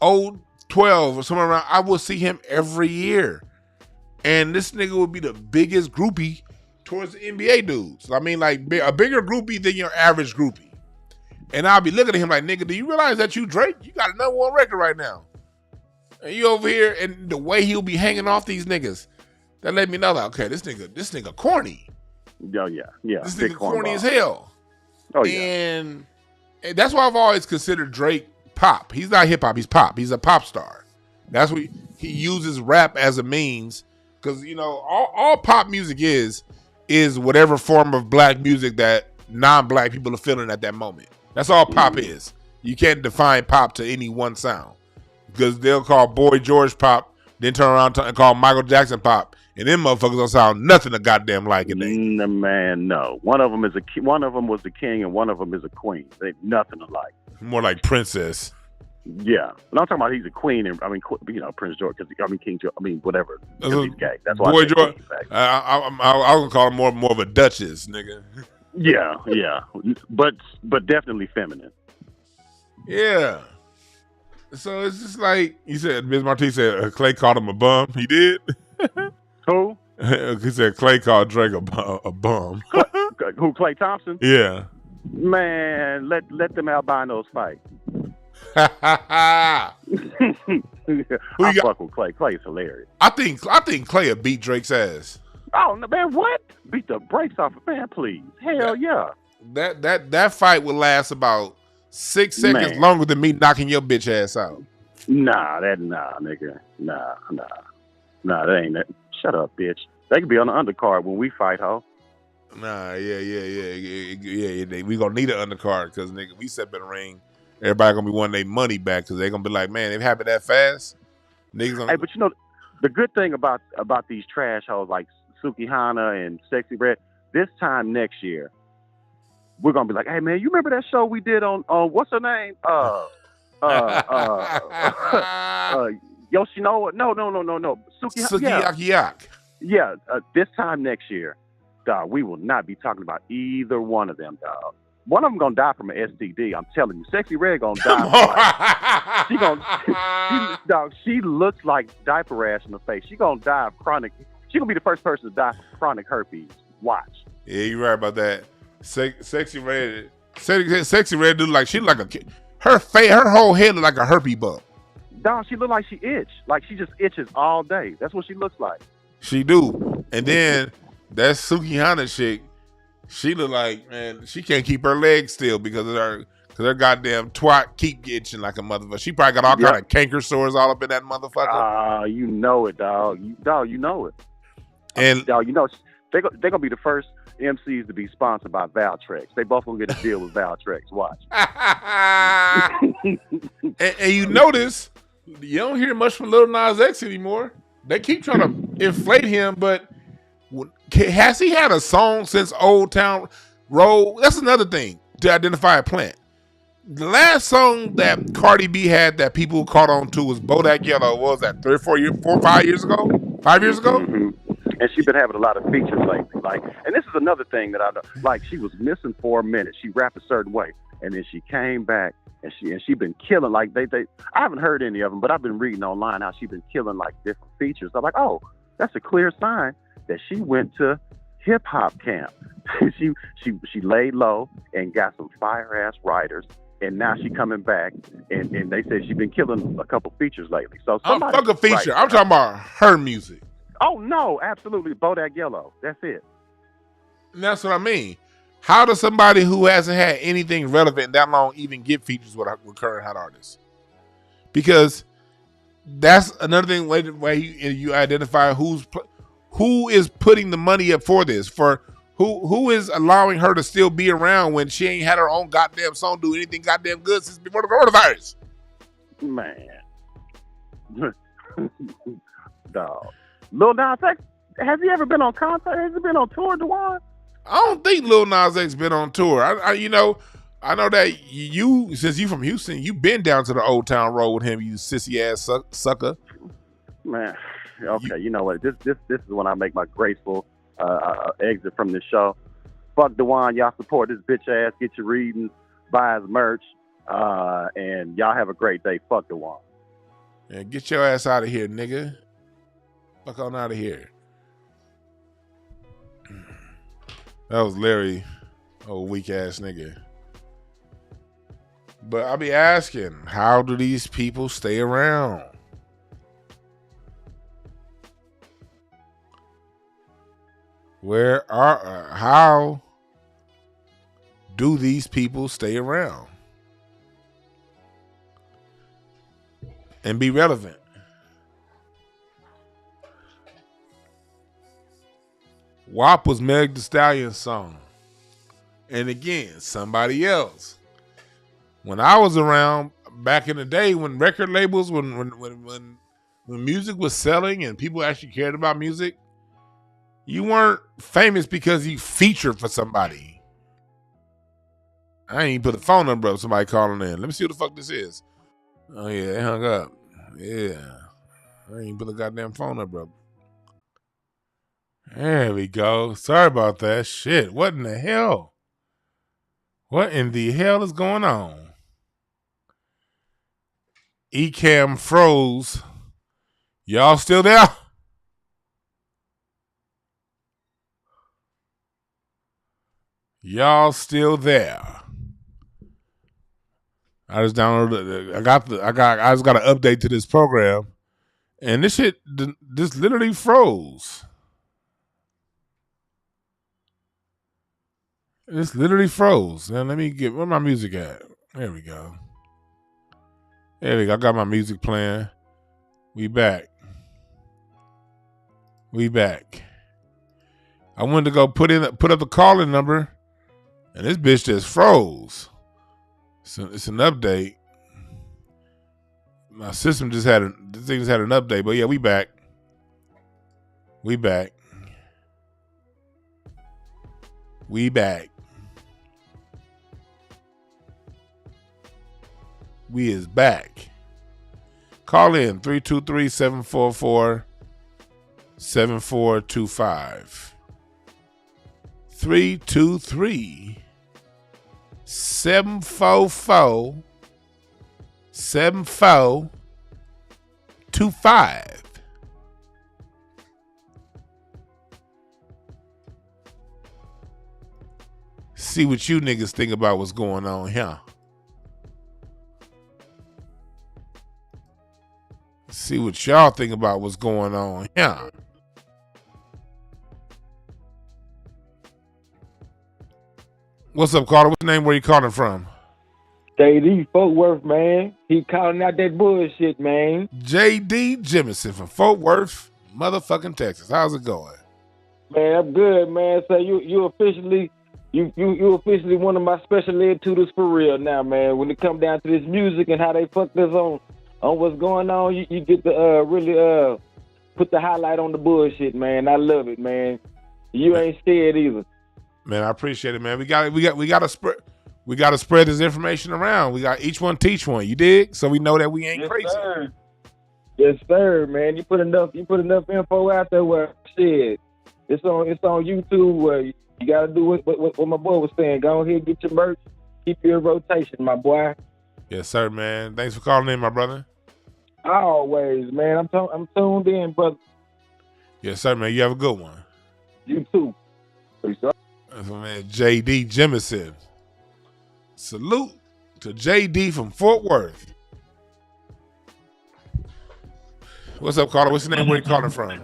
012 or somewhere around, I would see him every year. And this nigga would be the biggest groupie towards the NBA dudes. I mean, like a bigger groupie than your average groupie. And I'll be looking at him like, nigga, do you realize that you Drake? You got a #1 record right now. And you over here, and the way he'll be hanging off these niggas, that let me know that, okay, this nigga corny. Oh, yeah. This nigga corny as hell. Oh, yeah. And that's why I've always considered Drake pop. He's not hip-hop, he's pop. He's a pop star. That's what he uses rap as a means. Because, you know, all pop music is whatever form of black music that non-black people are feeling at that moment. That's all pop is. You can't define pop to any one sound. Because they'll call Boy George pop, then turn around and call Michael Jackson pop. And them motherfuckers don't sound nothing a goddamn like it. Man, no. One of them was the king and one of them is a queen. They nothing alike. More like princess. Yeah, and I'm talking about he's a queen, and Prince George, King George, whatever. Because he's gay. That's why. Boy George. I was gonna call him more of a duchess, nigga. Yeah, but definitely feminine. Yeah. So it's just like you said. Ms. Marti said Clay called him a bum. He did. Who? He said Clay called Drake a bum. Who? Klay Thompson? Yeah. Man, let them albinos fight. I fuck with Clay. Clay is hilarious. I think Clay will beat Drake's ass. Oh no, man! What? Beat the brakes off of man, please. Hell yeah. That fight would last about 6 seconds longer than me knocking your bitch ass out. Nah, nigga. Nah, that ain't it. Shut up, bitch. They could be on the undercard when we fight, ho. Nah, yeah. We gonna need an undercard because nigga, we step in the ring. Everybody gonna be wanting their money back because they gonna be like, man, it happened that fast. Niggas gonna... Hey, but you know, the good thing about these trash hoes like Sukihana and Sexyy Red, this time next year, we're gonna be like, hey man, you remember that show we did on what's her name? Yoshinoa? No. Sukihana. Yeah. This time next year, dog, we will not be talking about either one of them, dog. One of them gonna die from an STD. I'm telling you, Sexyy Red gonna die. She looks like diaper rash in the face. She gonna die of chronic. She gonna be the first person to die from chronic herpes. Watch. Yeah, you're right about that. Sexyy Red do like she like a kid. Her face, her whole head look like a herpes bump. Dog, she look like she itch. Like she just itches all day. That's what she looks like. She do. And then that Sukihana chick. She look like, man, she can't keep her legs still because her goddamn twat keep itching like a motherfucker. She probably got all kind of canker sores all up in that motherfucker. You know it, dog. You know it. And dog, you know they're gonna be the first MCs to be sponsored by Valtrex. They both gonna get a deal with Valtrex. Watch. and you notice you don't hear much from Lil Nas X anymore. They keep trying to inflate him, but. Has he had a song since Old Town Road? That's another thing to identify a plant. The last song that Cardi B had that people caught on to was Bodak Yellow. What was that, 5 years ago? 5 years ago? Mm-hmm. And she's been having a lot of features lately. And this is another thing that I know. Like, she was missing for a minute. She rapped a certain way. And then she came back and she been killing. Like, they I haven't heard any of them, but I've been reading online how she's been killing, like, different features. I'm like, oh, that's a clear sign that she went to hip hop camp. she laid low and got some fire ass writers, and now she coming back and they said she been killing a couple features lately. So fuck a feature. I'm talking about her music. Oh no, absolutely, Bodak Yellow. That's it. And that's what I mean. How does somebody who hasn't had anything relevant that long even get features with current hot artists? Because that's another thing where you identify who is putting the money up for this? For who is allowing her to still be around when she ain't had her own goddamn song do anything goddamn good since before the coronavirus? Man. Dog. Lil Nas X, has he ever been on concert? Has he been on tour, DeJuan? I don't think Lil Nas X been on tour. I know that you, since you from Houston, you been down to the Old Town Road with him, you sissy ass sucker. Man. Okay, you know what? This is when I make my graceful exit from this show. Fuck Dewan, y'all support this bitch ass. Get your readings, buy his merch, and y'all have a great day. Fuck Dewan. Yeah, get your ass out of here, nigga. Fuck on out of here. That was Larry, old weak ass nigga. But I be asking, how do these people stay around? How do these people stay around and be relevant? WAP was Meg Thee Stallion's song. And again, somebody else. When I was around back in the day, when record labels, when music was selling and people actually cared about music, you weren't famous because you featured for somebody. I ain't even put the phone number up, somebody calling in. Let me see what the fuck this is. Oh yeah, they hung up. Yeah. I ain't even put the goddamn phone number up. There we go. Sorry about that. Shit. What in the hell? What in the hell is going on? Ecamm froze. Y'all still there? Y'all still there? I just downloaded. I just got an update to this program, and this shit just literally froze. It's literally froze. Now let me get where my music at. There we go. There we go. I got my music playing. We back. We back. I wanted to go put up the calling number, and this bitch just froze. It's an update. My system just had an update, but yeah, we back. We back. We back. We is back. Call in 323-744-7425. 323-744-7425. See what you niggas think about what's going on here. See what y'all think about what's going on here. What's up, Carter? What's the name? Where you calling from? JD Fort Worth, man. He calling out that bullshit, man. JD Jemison from Fort Worth, motherfucking Texas. How's it going? Man, I'm good, man. So you officially one of my special ed tutors for real now, man. When it come down to this music and how they fucked us on what's going on, you get to really put the highlight on the bullshit, man. I love it, man. You ain't scared either. Man, I appreciate it, man. We got to spread this information around. We got each one teach one. You dig? So we know that we ain't yes, crazy. Sir. Yes, sir, man. You put enough info out there where shit. It's on YouTube where you gotta do what my boy was saying. Go ahead and get your merch. Keep your rotation, my boy. Yes, sir, man. Thanks for calling in, my brother. Always, man. I'm tuned in, brother. Yes, sir, man. You have a good one. You too. Peace out. That's my man JD Jemison. Salute to JD from Fort Worth. What's up, Carter? What's your name? Where you calling from?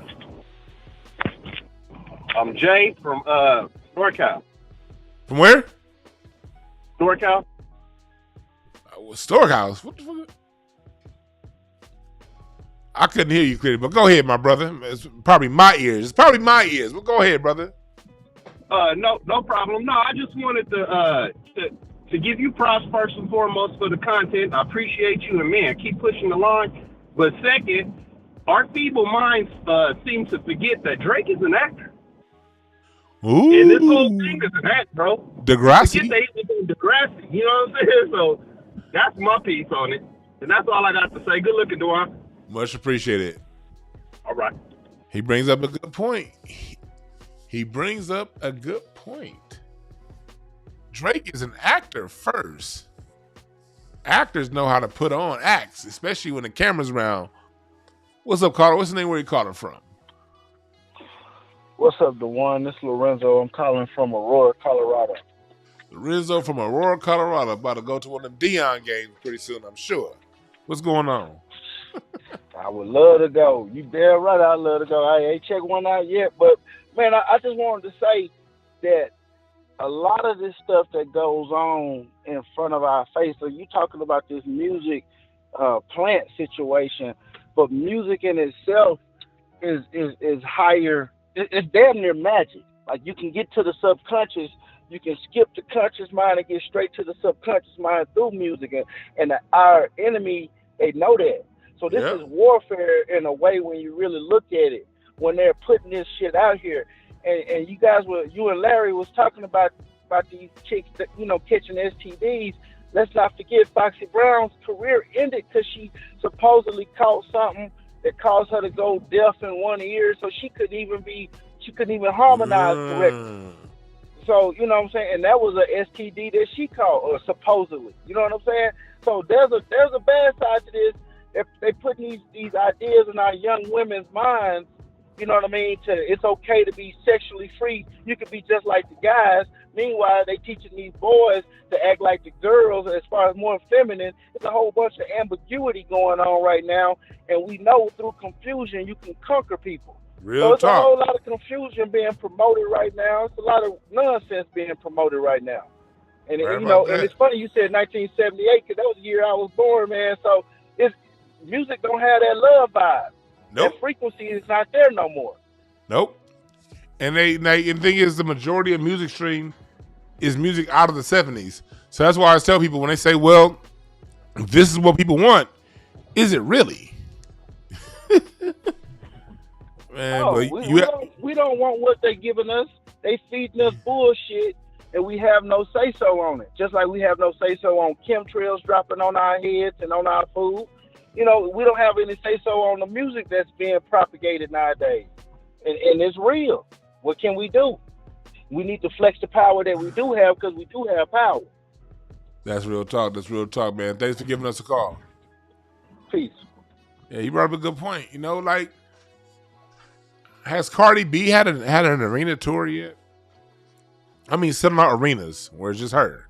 I'm Jay from NorCal. From where? NorCal. Storehouse. What the fuck? I couldn't hear you clearly, but go ahead, my brother. It's probably my ears. But go ahead, brother. No problem. No, I just wanted to give you props first and foremost for the content. I appreciate you, and man, keep pushing the line. But second, our feeble minds seem to forget that Drake is an actor. Ooh. And this whole thing is an act, bro. Degrassi. Forget they even Degrassi. You know what I'm saying? So that's my piece on it, and that's all I got to say. Good looking, Dwan. Much appreciated. All right. He brings up a good point. He brings up a good point. Drake is an actor first. Actors know how to put on acts, especially when the camera's around. What's up, Carter? What's the name where you calling from? What's up, DeJuan? This is Lorenzo. I'm calling from Aurora, Colorado. Lorenzo from Aurora, Colorado. About to go to one of them Dion games pretty soon, I'm sure. What's going on? I would love to go. You damn right I'd love to go. I ain't checked one out yet, but, man, I just wanted to say that a lot of this stuff that goes on in front of our face, so you talking about this music plant situation, but music in itself is higher. It's damn near magic. Like, you can get to the subconscious, you can skip the conscious mind and get straight to the subconscious mind through music, and our enemy, they know that. So this is warfare in a way when you really look at it, when they're putting this shit out here. And you and Larry was talking about these chicks that, catching STDs. Let's not forget Foxy Brown's career ended because she supposedly caught something that caused her to go deaf in one ear, so she couldn't even harmonize correctly. So, you know what I'm saying? And that was a STD that she caught, or supposedly. You know what I'm saying? So there's a bad side to this. If they putting these ideas in our young women's minds, you know what I mean? It's okay to be sexually free. You can be just like the guys. Meanwhile, they teaching these boys to act like the girls as far as more feminine. It's a whole bunch of ambiguity going on right now. And we know through confusion, you can conquer people. So it's a whole lot of confusion being promoted right now. It's a lot of nonsense being promoted right now. And, and it's funny you said 1978 because that was the year I was born, man. So music don't have that love vibe. Nope. That frequency is not there no more. Nope. And the thing is, the majority of music stream is music out of the 70s. So that's why I always tell people when they say, well, this is what people want, is it really? Man, no, we don't want what they're giving us. They feeding us bullshit, and we have no say-so on it. Just like we have no say-so on chemtrails dropping on our heads and on our food. We don't have any say-so on the music that's being propagated nowadays. And it's real. What can we do? We need to flex the power that we do have because we do have power. That's real talk. That's real talk, man. Thanks for giving us a call. Peace. Yeah, you brought up a good point. Has Cardi B had an arena tour yet? I mean, selling out arenas where it's just her.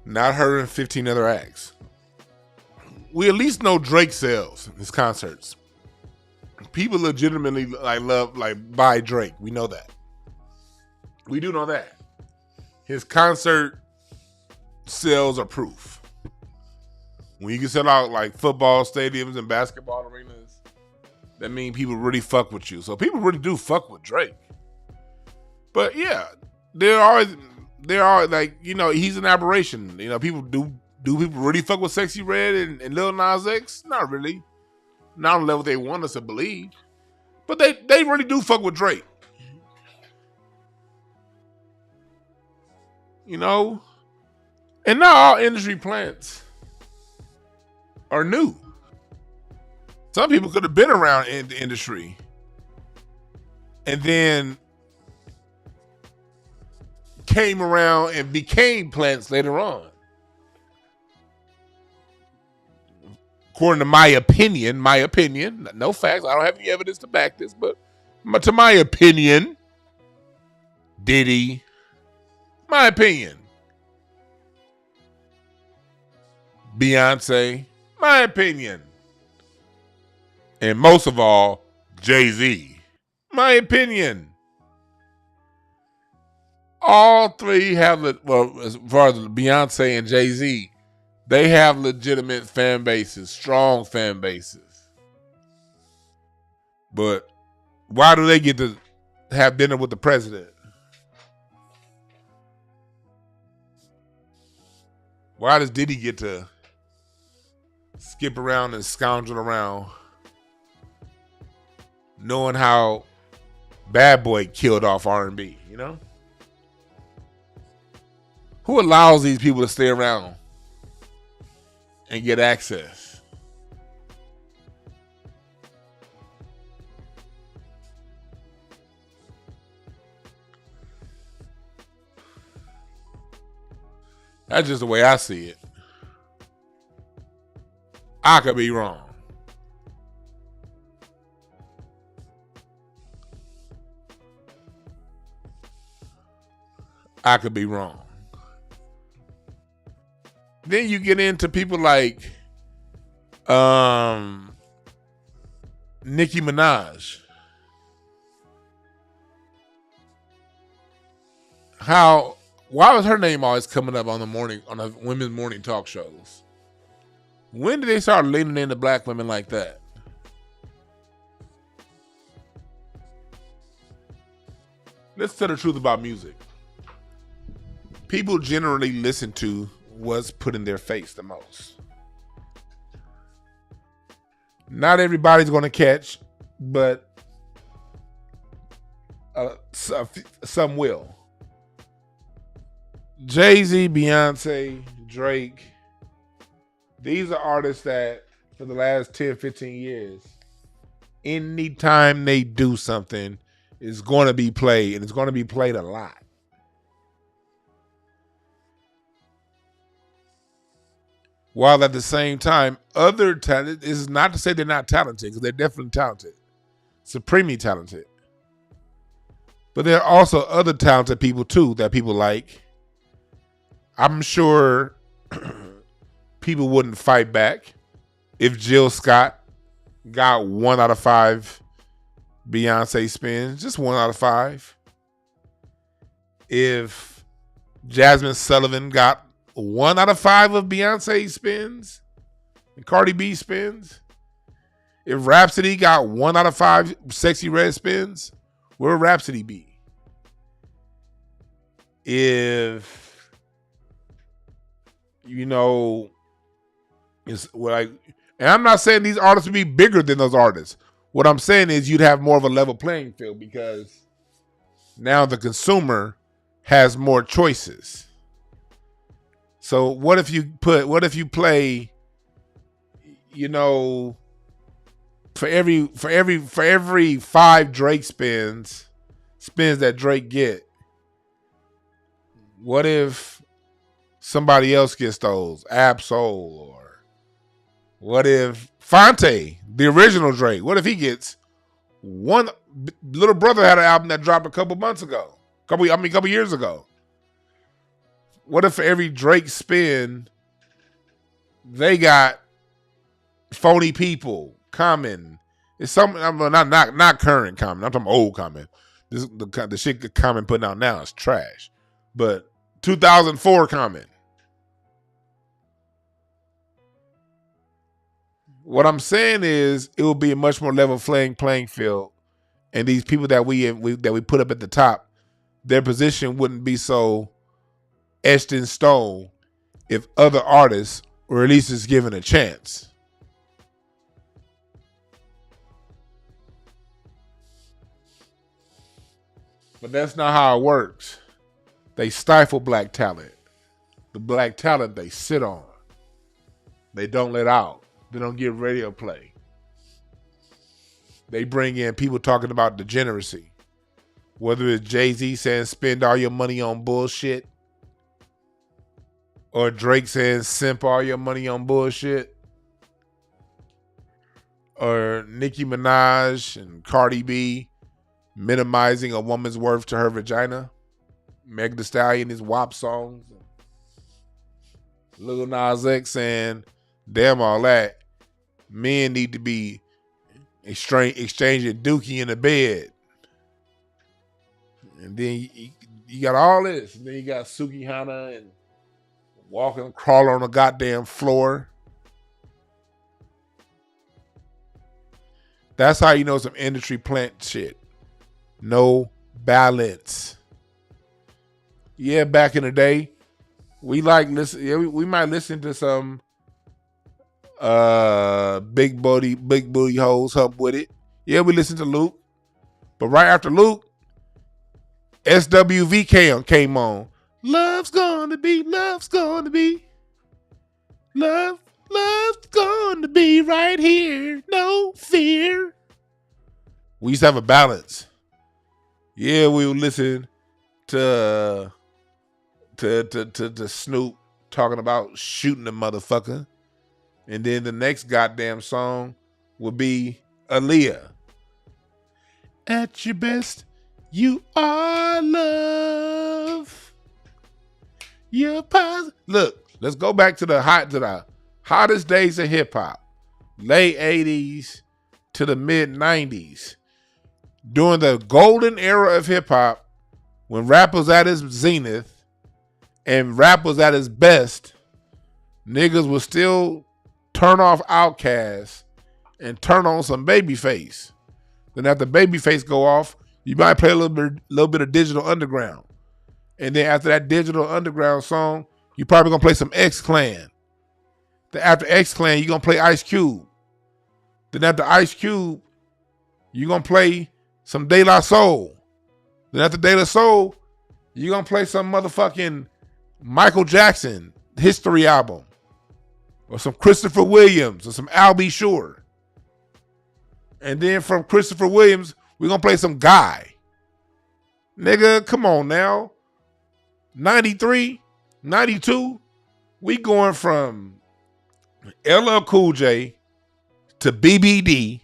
Not her and 15 other acts. We at least know Drake sells his concerts. People legitimately buy Drake. We know that. We do know that. His concert sales are proof. When you can sell out like football stadiums and basketball arenas, that means people really fuck with you. So people really do fuck with Drake. But yeah, there are he's an aberration. People do people really fuck with Sexyy Red and Lil Nas X? Not really. Not on the level they want us to believe. But they really do fuck with Drake. And not all industry plants are new. Some people could have been around in the industry and then came around and became plants later on. According to my opinion, no facts, I don't have any evidence to back this, but to my opinion, Diddy, my opinion, Beyonce, my opinion, and most of all, Jay-Z, my opinion. All three have, as far as Beyonce and Jay-Z, they have legitimate fan bases, strong fan bases. But why do they get to have dinner with the president? Why does Diddy get to skip around and scoundrel around knowing how Bad Boy killed off R&B, Who allows these people to stay around and get access? That's just the way I see it. I could be wrong. I could be wrong. Then you get into people like Nicki Minaj. Why was her name always coming up on the women's morning talk shows? When did they start leaning into black women like that? Let's tell the truth about music. People generally listen to what's put in their face the most. Not everybody's going to catch, but some will. Jay-Z, Beyonce, Drake, these are artists that for the last 10, 15 years, anytime they do something, it's going to be played, and it's going to be played a lot. While at the same time, other talent, this is not to say they're not talented, because they're definitely talented, supremely talented. But there are also other talented people too that people like. I'm sure people wouldn't fight back if Jill Scott got 1 out of 5 Beyonce spins, just 1 out of 5. If Jasmine Sullivan got 1 out of 5 of Beyonce spins and Cardi B spins. If Rhapsody got 1 out of 5 Sexyy Red spins, where would Rhapsody be? If, it's like, and I'm not saying these artists would be bigger than those artists. What I'm saying is you'd have more of a level playing field because now the consumer has more choices. So what if you play, for every 5 Drake spins that Drake get, what if somebody else gets those? Absol, or what if Fonte, the original Drake, what if he gets one? Little Brother had an album that dropped a couple years ago. What if for every Drake spin, they got Phony People, Common? It's something. Not current Common. I'm talking old Common. The shit Common putting out now is trash. But 2004 Common. What I'm saying is, it will be a much more level playing field, and these people that we put up at the top, their position wouldn't be so etched in stone if other artists were at least just given a chance. But that's not how it works. They stifle black talent. The black talent they sit on. They don't let out. They don't give radio play. They bring in people talking about degeneracy. Whether it's Jay-Z saying spend all your money on bullshit, or Drake saying simp all your money on bullshit, or Nicki Minaj and Cardi B minimizing a woman's worth to her vagina. Meg Thee Stallion, his WAP songs. Lil Nas X saying, damn all that. Men need to be exchanging dookie in the bed. And then you got all this. And then you got Sukihana and crawling on the goddamn floor. That's how you know some industry plant shit. No balance. Yeah, back in the day, we might listen to some big booty hoes hump with it. Yeah, we listened to Luke. But right after Luke, SWV came on. Love's gonna be love's gonna be right here, no fear. We used to have a balance. Yeah, we would listen to Snoop talking about shooting the motherfucker. And then the next goddamn song would be Aaliyah. At your best, you are love. You're positive. Look, let's go back to the hottest days of hip hop. Late 80s to the mid 90s. During the golden era of hip hop, when rap was at its zenith and rap was at its best, niggas would still turn off Outkast and turn on some Babyface. Then after Babyface go off, you might play a little bit of Digital Underground. And then after that Digital Underground song, you probably gonna play some X-Clan. Then after X-Clan, you gonna play Ice Cube. Then after Ice Cube, you gonna play some De La Soul. Then after De La Soul, you gonna play some motherfucking Michael Jackson history album. Or some Christopher Williams or some Al B. Sure. And then from Christopher Williams, we're going to play some Guy. Nigga, come on now. 93, 92, we going from LL Cool J to BBD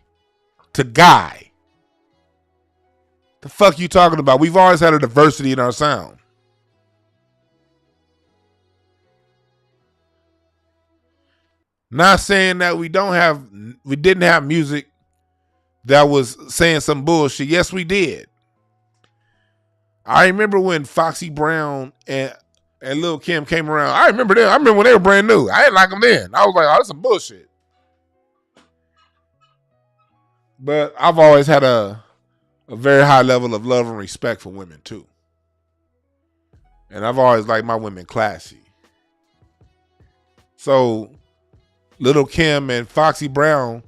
to Guy. The fuck you talking about? We've always had a diversity in our sound. Not saying that we didn't have music that was saying some bullshit. Yes, we did. I remember when Foxy Brown and Lil' Kim came around. I remember them. I remember when they were brand new. I didn't like them then. I was like, oh, that's some bullshit. But I've always had a very high level of love and respect for women too. And I've always liked my women classy. So Lil' Kim and Foxy Brown,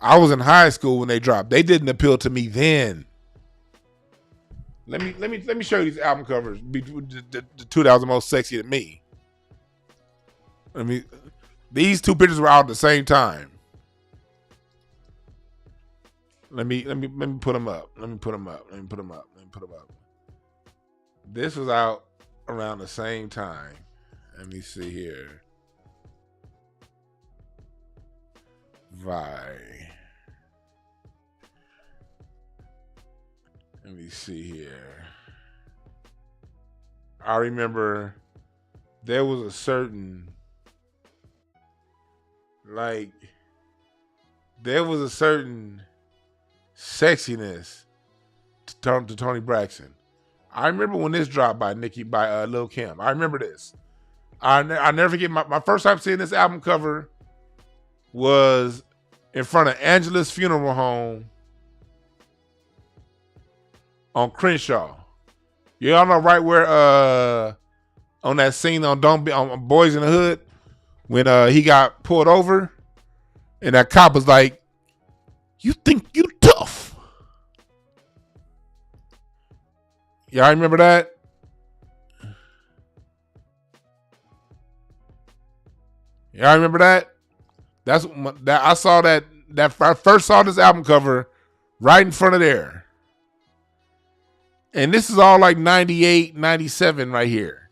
I was in high school when they dropped. They didn't appeal to me then. Let me show you these album covers. The two that was the most sexy to me. These two pictures were out at the same time. Let me put them up. Let me put them up. This was out around the same time. Let me see here. Let me see here. I remember there was a certain sexiness to Toni Braxton. I remember when this dropped by Lil' Kim. I remember this. I never forget my first time seeing this album cover was in front of Angela's funeral home on Crenshaw. Y'all know right where on that scene on Boys in the Hood when he got pulled over and that cop was like, "You think you tough?" Y'all remember that? Y'all remember that? I saw that I first saw this album cover right in front of there. And this is all like 98, 97 right here.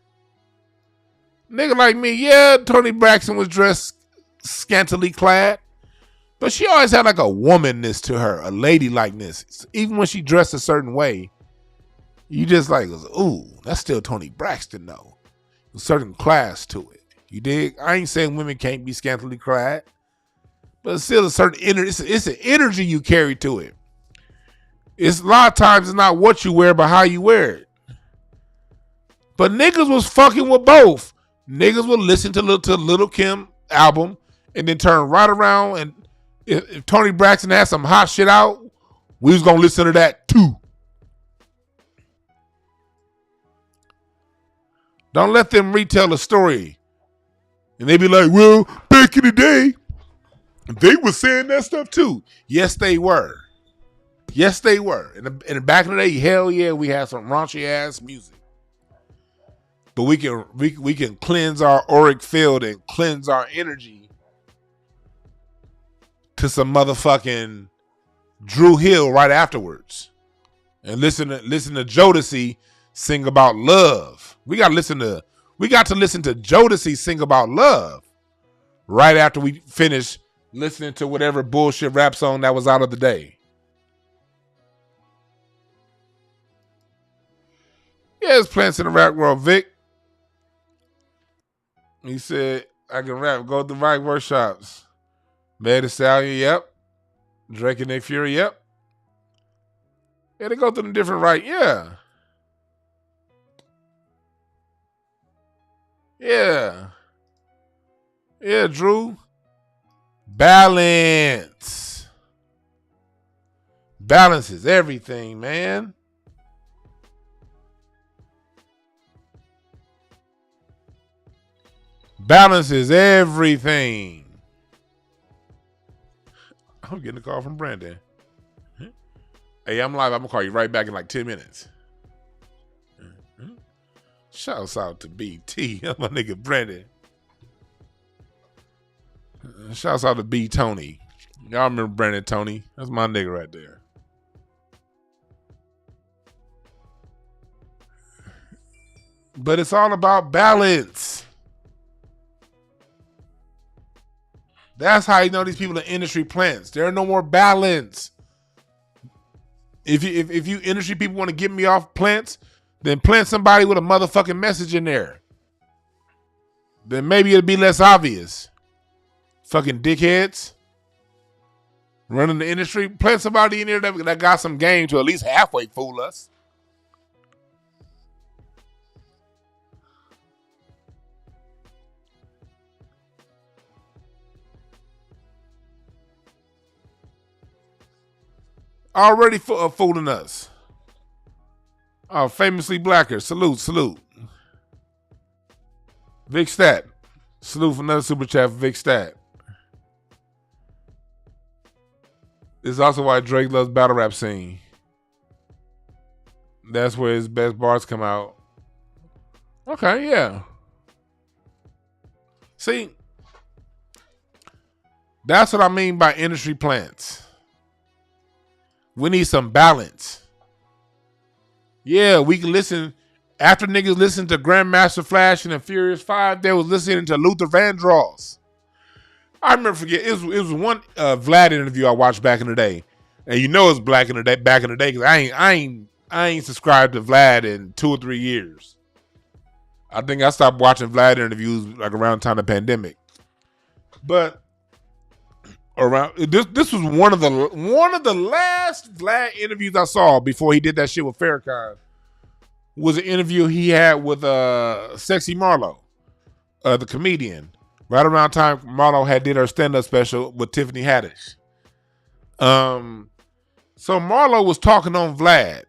Nigga like me, yeah, Toni Braxton was dressed scantily clad, but she always had like a womanness to her, a ladylikeness. Even when she dressed a certain way, you just like, ooh, that's still Toni Braxton though. A certain class to it. You dig? I ain't saying women can't be scantily clad, but it's still a certain energy. It's an energy you carry to it. It's a lot of times it's not what you wear, but how you wear it. But niggas was fucking with both. Niggas would listen to Lil' Kim album and then turn right around, and if Toni Braxton had some hot shit out, we was gonna listen to that too. Don't let them retell the story. And they be like, well, back in the day, they were saying that stuff too. Yes, they were. Yes, they were. In the back in the day, hell yeah, we had some raunchy ass music. But we can cleanse our auric field and cleanse our energy to some motherfucking Drew Hill right afterwards. And listen to Jodeci sing about love. We gotta listen to We got to listen to Jodeci sing about love right after we finished listening to whatever bullshit rap song that was out of the day. Yeah, there's plants in the rap world, Vic. He said, I can rap, go to the right workshops. Meg Thee Stallion, yep. Drake and Nick Fury, yep. Yeah, they go through the different right, yeah. Yeah. Yeah, Drew. Balance. Balance is everything, man. Balance is everything. I'm getting a call from Brandon. Hey, I'm live. I'm going to call you right back in like 10 minutes. Shouts out to BT. I'm my nigga Brandon. Shouts out to B Tony. Y'all remember Brandon Tony? That's my nigga right there. But it's all about balance. That's how you know these people are industry plants. There are no more balance. If you industry people want to get me off plants, then plant somebody with a motherfucking message in there. Then maybe it'll be less obvious. Fucking dickheads. Running the industry. Plant somebody in there that got some game to at least halfway fool us. Already fooling us. Famously blacker. Salute. Vic Stat. Salute for another super chat for Vic Stat. This is also why Drake loves battle rap scene. That's where his best bars come out. Okay, yeah. See, that's what I mean by industry plants. We need some balance. Yeah, we can listen. After niggas listened to Grandmaster Flash and the Furious 5, they was listening to Luther Vandross. I remember it was one Vlad interview I watched back in the day. And you know it's back in the day because I ain't subscribed to Vlad in 2 or 3 years. I think I stopped watching Vlad interviews like around the time of the pandemic. But around this was one of the last Vlad interviews I saw before he did that shit with Farrakhan. Was an interview he had with Sexyy Marlo, the comedian. Right around time Marlo had did her stand-up special with Tiffany Haddish. So Marlo was talking on Vlad,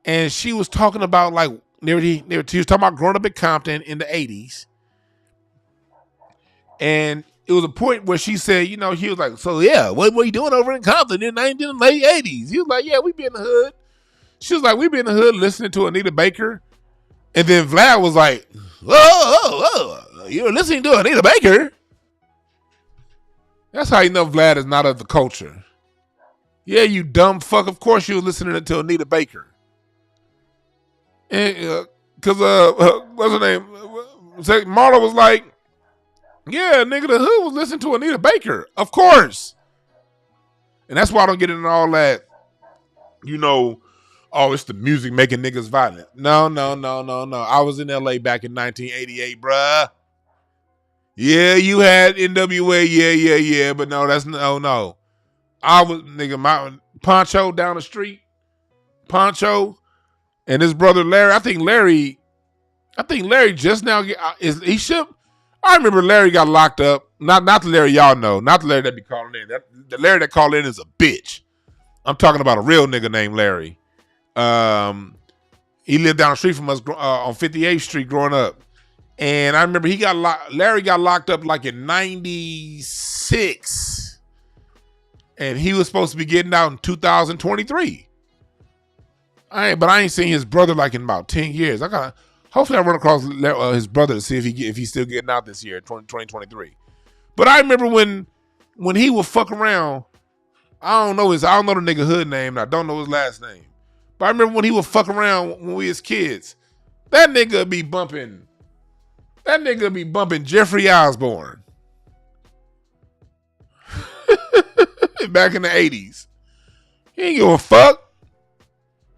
and she was talking about like she was talking about growing up in Compton in the 80s, and it was a point where she said, you know, he was like, so yeah, what were you doing over in Compton in the late 80s? He was like, yeah, we be in the hood. She was like, we be in the hood listening to Anita Baker. And then Vlad was like, whoa, you're listening to Anita Baker? That's how you know Vlad is not of the culture. Yeah, you dumb fuck. Of course you were listening to Anita Baker. And, cause, what's her name? Marla was like, yeah, nigga, the hood was listening to Anita Baker. Of course. And that's why I don't get into all that, you know, oh, it's the music making niggas violent. No. I was in LA back in 1988, bruh. Yeah, you had NWA, yeah. But no, that's no. I was, nigga, my Poncho down the street. Poncho and his brother Larry. I think Larry just now I remember Larry got locked up. Not the Larry y'all know. Not the Larry that be calling in. The Larry that called in is a bitch. I'm talking about a real nigga named Larry. He lived down the street from us on 58th Street growing up. And I remember Larry got locked up like in 96. And he was supposed to be getting out in 2023. But I ain't seen his brother like in about 10 years. Hopefully I run across his brother to see if he's still getting out this year, 2023. But I remember when he would fuck around, I don't know the nigga hood name, and I don't know his last name. But I remember when he would fuck around when we was kids, that nigga would be bumping That nigga be bumping Jeffrey Osborne. Back in the 80s. He ain't give a fuck.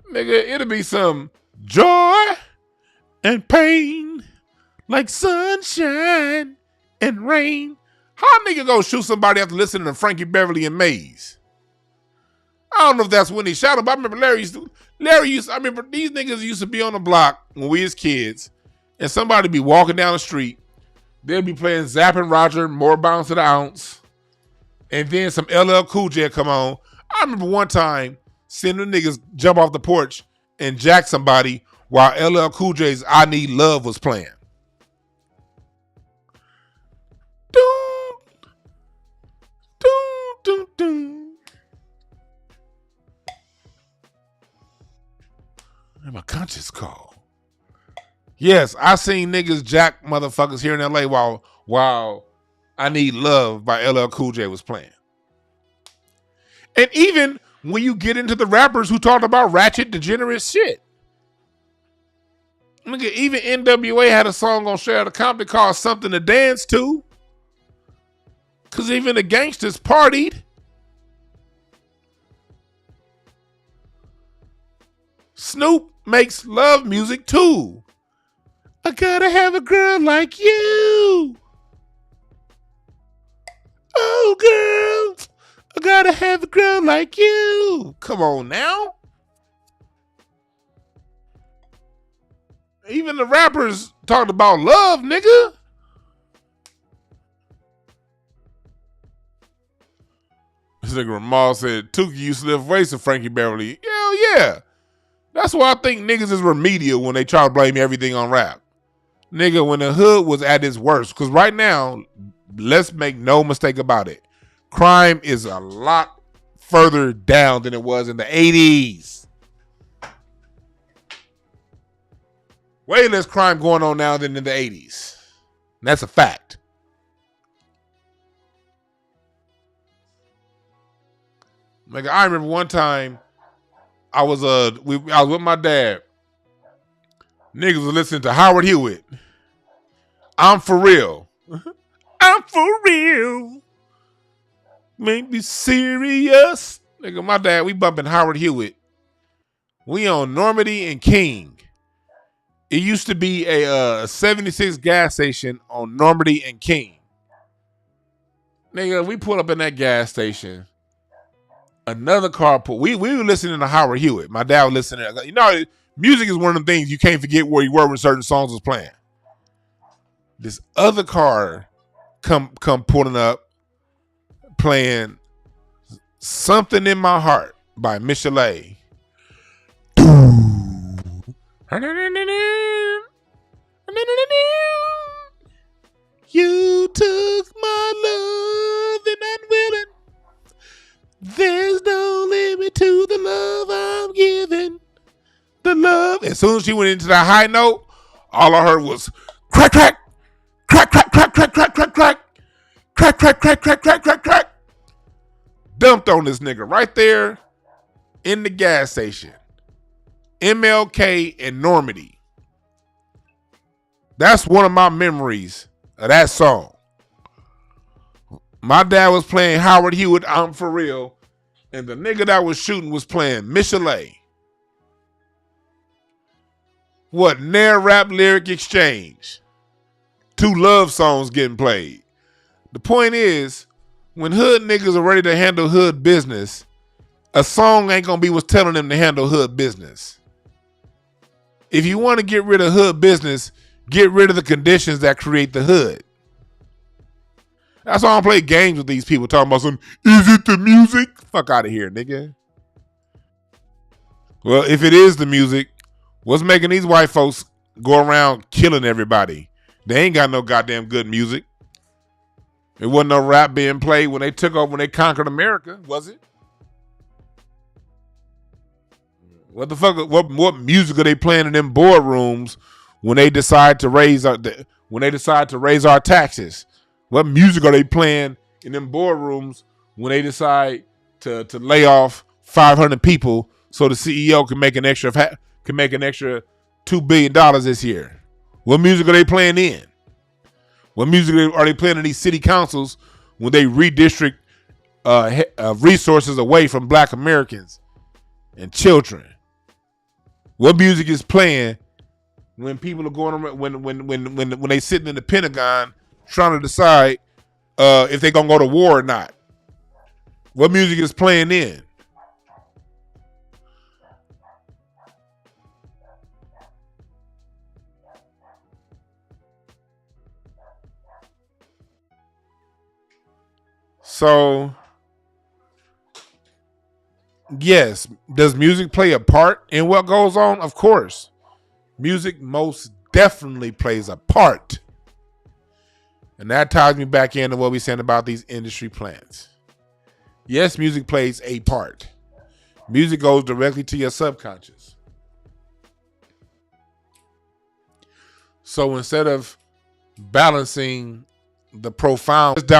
Nigga, it'll be some joy and pain like sunshine and rain. How a nigga go shoot somebody after listening to Frankie Beverly and Maze? I don't know if that's when he shot him, but I remember I remember these niggas used to be on the block when we was kids, and somebody be walking down the street. They'd be playing Zapp and Roger, More Bounce to the Ounce, and then some LL Cool J come on. I remember one time seeing the niggas jump off the porch and jack somebody while LL Cool J's I Need Love was playing. Doom, doom, doom, doom. And my conscience call. Yes, I seen niggas jack motherfuckers here in LA while I Need Love by LL Cool J was playing. And even when you get into the rappers who talked about ratchet, degenerate shit. Nigga, even NWA had a song on Share the Compton called Something to Dance To. Because even the gangsters partied. Snoop makes love music too. I gotta have a girl like you. Oh, girl. I gotta have a girl like you. Come on now. Even the rappers talked about love, nigga. This nigga Ramal said Tukey used to live waste of Frankie Beverly. Hell yeah. That's why I think niggas is remedial when they try to blame everything on rap. Nigga, when the hood was at its worst, because right now, let's make no mistake about it. Crime is a lot further down than it was in the 80s. Way less crime going on now than in the 80s. And that's a fact. Like, I remember one time I was with my dad. Niggas was listening to Howard Hewitt. I'm for real. I'm for real. Make me serious. Nigga, my dad, we bumping Howard Hewitt. We on Normandy and King. It used to be a 76 gas station on Normandy and King. Nigga, we pulled up in that gas station. Another car pulled. We were listening to Howard Hewitt. My dad was listening. You know, music is one of them things you can't forget where you were when certain songs was playing. This other car come pulling up, playing Something in My Heart by Michelet. You took my love and I'm willing. There's no limit to the love I'm giving. The love. As soon as she went into that high note, all I heard was crack, crack, crack, crack, crack, crack, crack, crack, crack, crack, crack, crack, crack, crack, crack, crack. Dumped on this nigga right there in the gas station. MLK and Normandy. That's one of my memories of that song. My dad was playing Howard Hewitt, I'm for real, and the nigga that was shooting was playing Michelet. What Nair Rap Lyric Exchange. 2 love songs getting played. The point is, when hood niggas are ready to handle hood business, a song ain't gonna be what's telling them to handle hood business. If you want to get rid of hood business, get rid of the conditions that create the hood. That's why I don't play games with these people talking about some, is it the music? Fuck out of here, nigga. Well, if it is the music, what's making these white folks go around killing everybody? They ain't got no goddamn good music. There wasn't no rap being played when they took over, when they conquered America, was it? What the fuck? What music are they playing in them boardrooms when they decide to raise our taxes? What music are they playing in them boardrooms when they decide to lay off 500 people so the CEO can make an extra $2 billion this year? What music are they playing in? What music are they playing in these city councils when they redistrict resources away from Black Americans and children? What music is playing when people are going around, when they sitting in the Pentagon trying to decide if they're gonna go to war or not? What music is playing then? So, yes, does music play a part in what goes on? Of course. Music most definitely plays a part. And that ties me back into what we're saying about these industry plants. Yes, music plays a part. Music goes directly to your subconscious. So instead of balancing the profound down